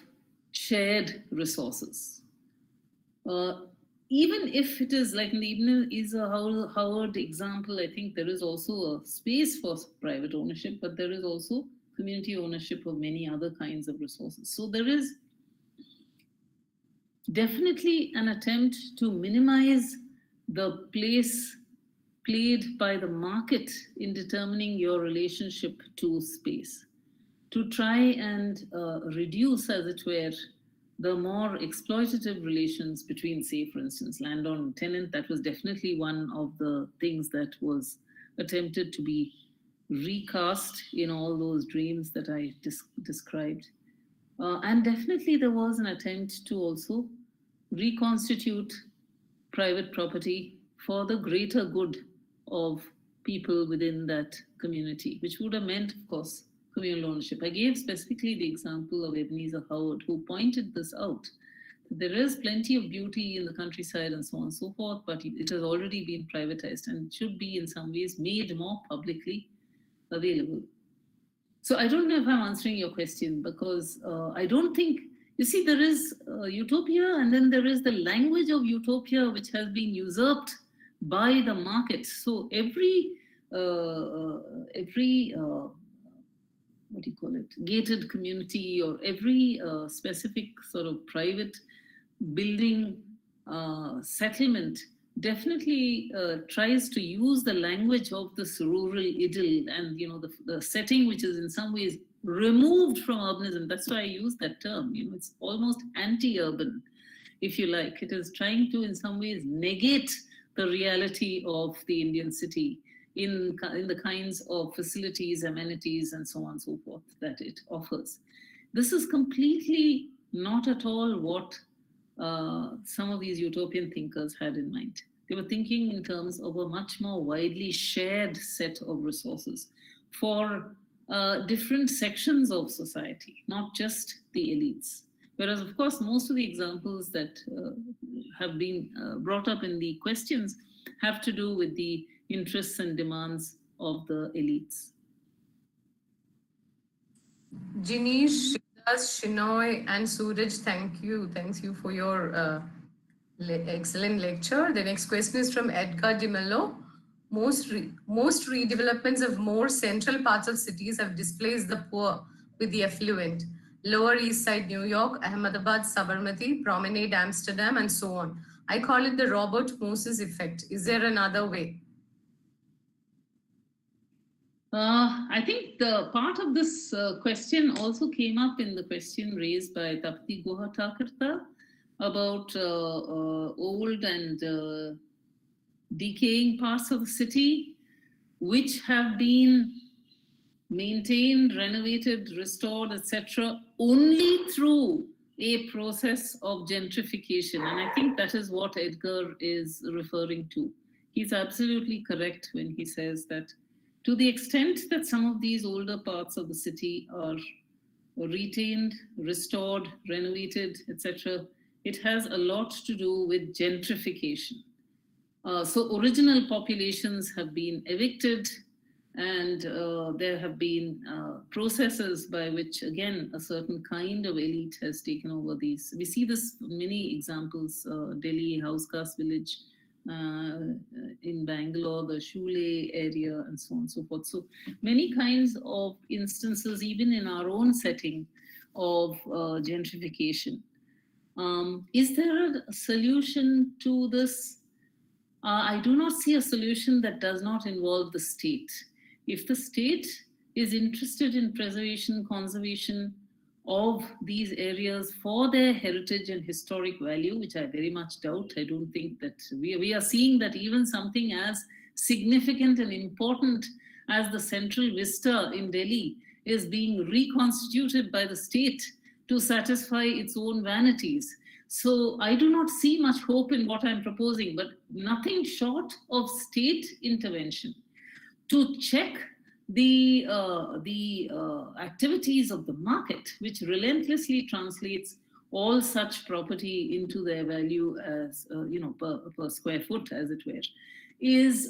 shared resources. Even if it is like in the Ibn Isa Howard example, I think there is also a space for private ownership, but there is also community ownership of many other kinds of resources. So there is definitely an attempt to minimize the place played by the market in determining your relationship to space, to try and reduce, as it were, the more exploitative relations between, say, for instance, landlord and tenant. That was definitely one of the things that was attempted to be recast in all those dreams that I described. And definitely there was an attempt to also reconstitute private property for the greater good of people within that community, which would have meant, of course, communal ownership. I gave specifically the example of Ebenezer Howard, who pointed this out. There is plenty of beauty in the countryside and so on and so forth, but it has already been privatized and should be in some ways made more publicly available. So I don't know if I'm answering your question, because I don't think, you see, there is utopia, and then there is the language of utopia which has been usurped by the market. So every what do you call it, gated community, or every specific sort of private building settlement definitely tries to use the language of this rural idyll and the setting which is in some ways removed from urbanism. That's why I use that term. It's almost anti-urban, if you like. It is trying to in some ways negate the reality of the Indian city in the kinds of facilities, amenities, and so on and so forth that it offers. This is completely not at all what some of these utopian thinkers had in mind. They were thinking in terms of a much more widely shared set of resources for different sections of society, not just the elites. Whereas, of course, most of the examples that have been brought up in the questions have to do with the interests and demands of the elites. Jinish, Shiraz, Shinoy, and Suraj, thank you. Thanks you for your excellent lecture. The next question is from Edgar de Mello. Most redevelopments of more central parts of cities have displaced the poor with the affluent. Lower East Side New York, Ahmedabad, Sabarmati, Promenade Amsterdam, and so on. I call it the Robert Moses effect. Is there another way? I think the part of this question also came up in the question raised by Tapti Guha Thakurta about old and decaying parts of the city, which have been maintained, renovated, restored, etc., only through a process of gentrification. And I think that is what Edgar is referring to. He's absolutely correct when he says that to the extent that some of these older parts of the city are retained, restored, renovated, etc., it has a lot to do with gentrification. So original populations have been evicted, and there have been processes by which, again, a certain kind of elite has taken over these. We see this many examples, Delhi, House Caste Village, in Bangalore, the Shule area, and so on and so forth. So many kinds of instances, even in our own setting, of gentrification. Is there a solution to this? I do not see a solution that does not involve the state. If the state is interested in preservation, conservation of these areas for their heritage and historic value, which I very much doubt, I don't think that we are seeing that even something as significant and important as the Central Vista in Delhi is being reconstituted by the state to satisfy its own vanities. So I do not see much hope in what I'm proposing, but nothing short of state intervention to check the activities of the market, which relentlessly translates all such property into their value as per square foot, as it were, is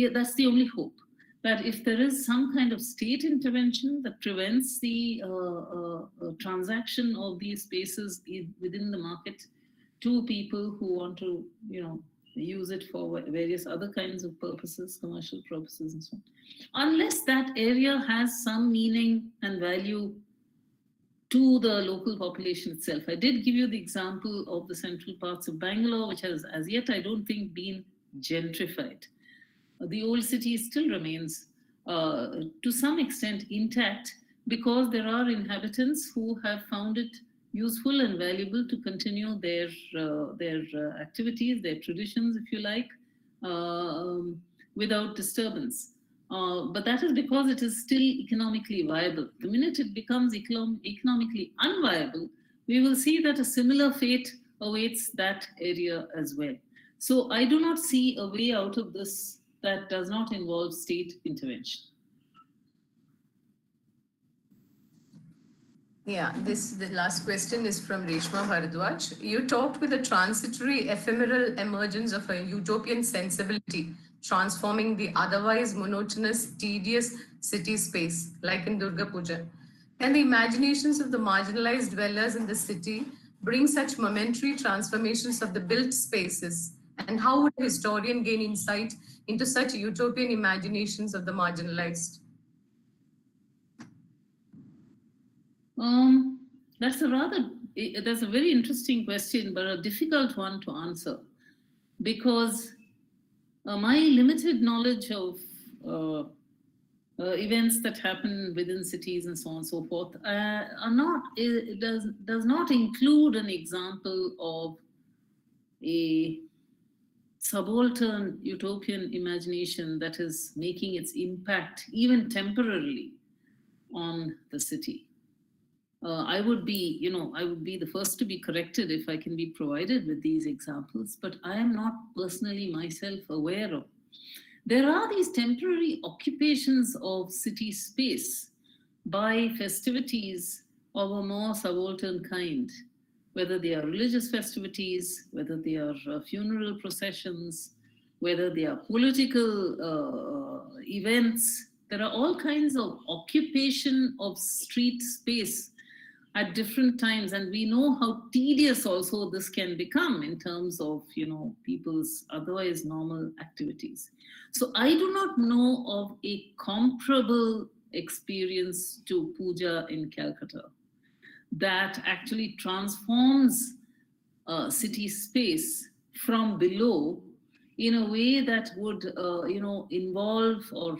that's the only hope. That if there is some kind of state intervention that prevents the transaction of these spaces within the market to people who want to, use it for various other kinds of purposes, commercial purposes and so on. Unless that area has some meaning and value to the local population itself. I did give you the example of the central parts of Bangalore, which has as yet, I don't think, been gentrified. The old city still remains to some extent intact because there are inhabitants who have found it useful and valuable to continue their activities, their traditions, if you like, without disturbance. But that is because it is still economically viable. The minute it becomes economically unviable, we will see that a similar fate awaits that area as well. So I do not see a way out of this that does not involve state intervention. Yeah, the last question is from Reshma Bharadwaj. You talked with a transitory ephemeral emergence of a utopian sensibility, transforming the otherwise monotonous, tedious city space, like in Durga Puja. Can the imaginations of the marginalized dwellers in the city bring such momentary transformations of the built spaces? And how would a historian gain insight into such utopian imaginations of the marginalized? That's a very interesting question, but a difficult one to answer, because my limited knowledge of events that happen within cities and so on and so forth does not include an example of a subaltern utopian imagination that is making its impact even temporarily on the city. I would be the first to be corrected if I can be provided with these examples, but I am not personally myself aware of. There are these temporary occupations of city space by festivities of a more subaltern kind, whether they are religious festivities, whether they are funeral processions, whether they are political events. There are all kinds of occupation of street space at different times, and we know how tedious also this can become in terms of, you know, people's otherwise normal activities. So I do not know of a comparable experience to puja in Calcutta that actually transforms city space from below in a way that would, you know, involve or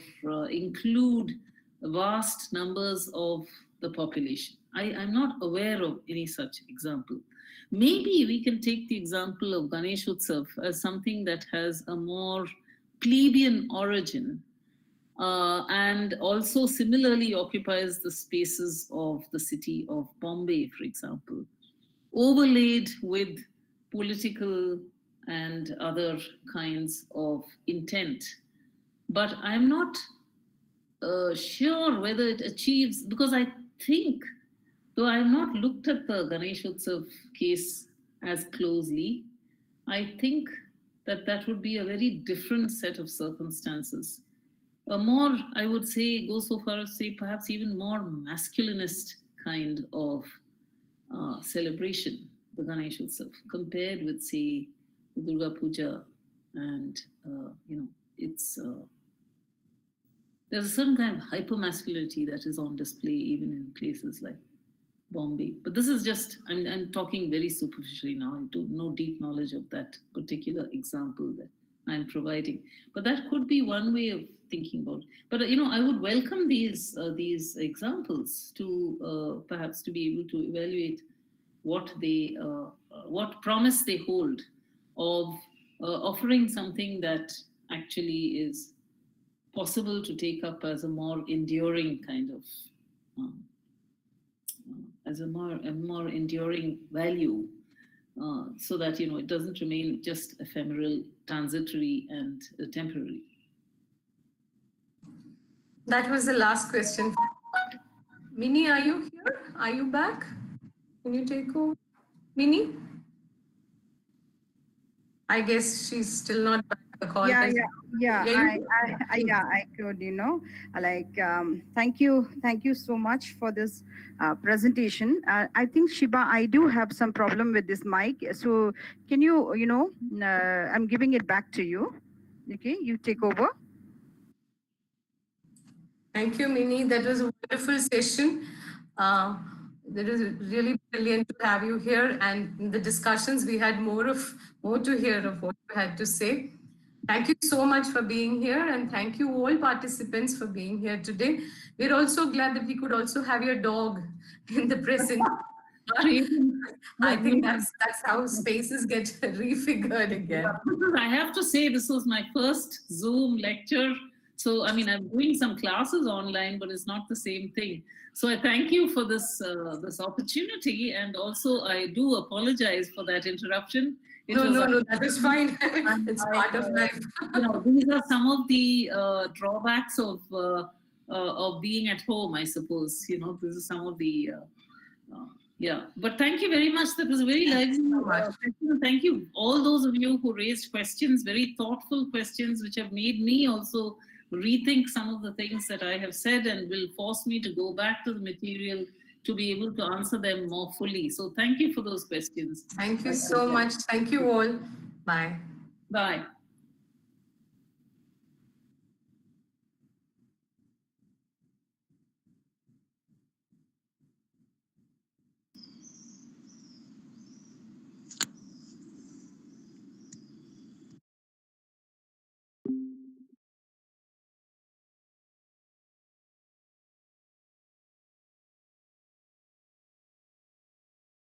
include vast numbers of the population. I'm not aware of any such example. Maybe we can take the example of Ganesh Utsav as something that has a more plebeian origin, and also similarly occupies the spaces of the city of Bombay, for example, overlaid with political and other kinds of intent. But I'm not sure whether it achieves, because I think, though I have not looked at the Ganesh Utsav case as closely, I think that that would be a very different set of circumstances. A more, I would say, go so far as say perhaps even more masculinist kind of celebration, the Ganesh Utsav, compared with, say, the Durga Puja. And, you know, it's, there's a certain kind of hyper-masculinity that is on display even in places like Bombay. But this is just, I'm talking very superficially now. I do no deep knowledge of that particular example that I'm providing. But that could be one way of thinking about it. But, you know, I would welcome these examples to perhaps to be able to evaluate what they, what promise they hold of offering something that actually is possible to take up as a more enduring kind of, as a more enduring value, so that, you know, it doesn't remain just ephemeral, transitory, and temporary. That was the last question. Minnie, are you here? Are you back? Can you take over? Minnie? I guess she's still not back. The call Yeah, has- yeah, Yeah, I could, you know, like, thank you so much for this presentation. I think, Shiba, I do have some problem with this mic. So can you, you know, I'm giving it back to you. Okay, you take over. Thank you, Minnie. That was a wonderful session. That is really brilliant to have you here. And in the discussions, we had more to hear of what you had to say. Thank you so much for being here, and thank you all participants for being here today. We're also glad that we could also have your dog in the present. I think that's how spaces get refigured again. I have to say, this was my first Zoom lecture. So, I mean, I'm doing some classes online, but it's not the same thing. So I thank you for this this opportunity, and also I do apologize for that interruption. No, that is fine. It's part of life. You know, these are some of the drawbacks of being at home, I suppose. You know, this is some of the yeah. But thank you very much. That was a very lively session. Thank you, all those of you who raised questions, very thoughtful questions, which have made me also rethink some of the things that I have said, and will force me to go back to the material to be able to answer them more fully. So thank you for those questions. Thank you so much. Thank you all. Bye. Bye.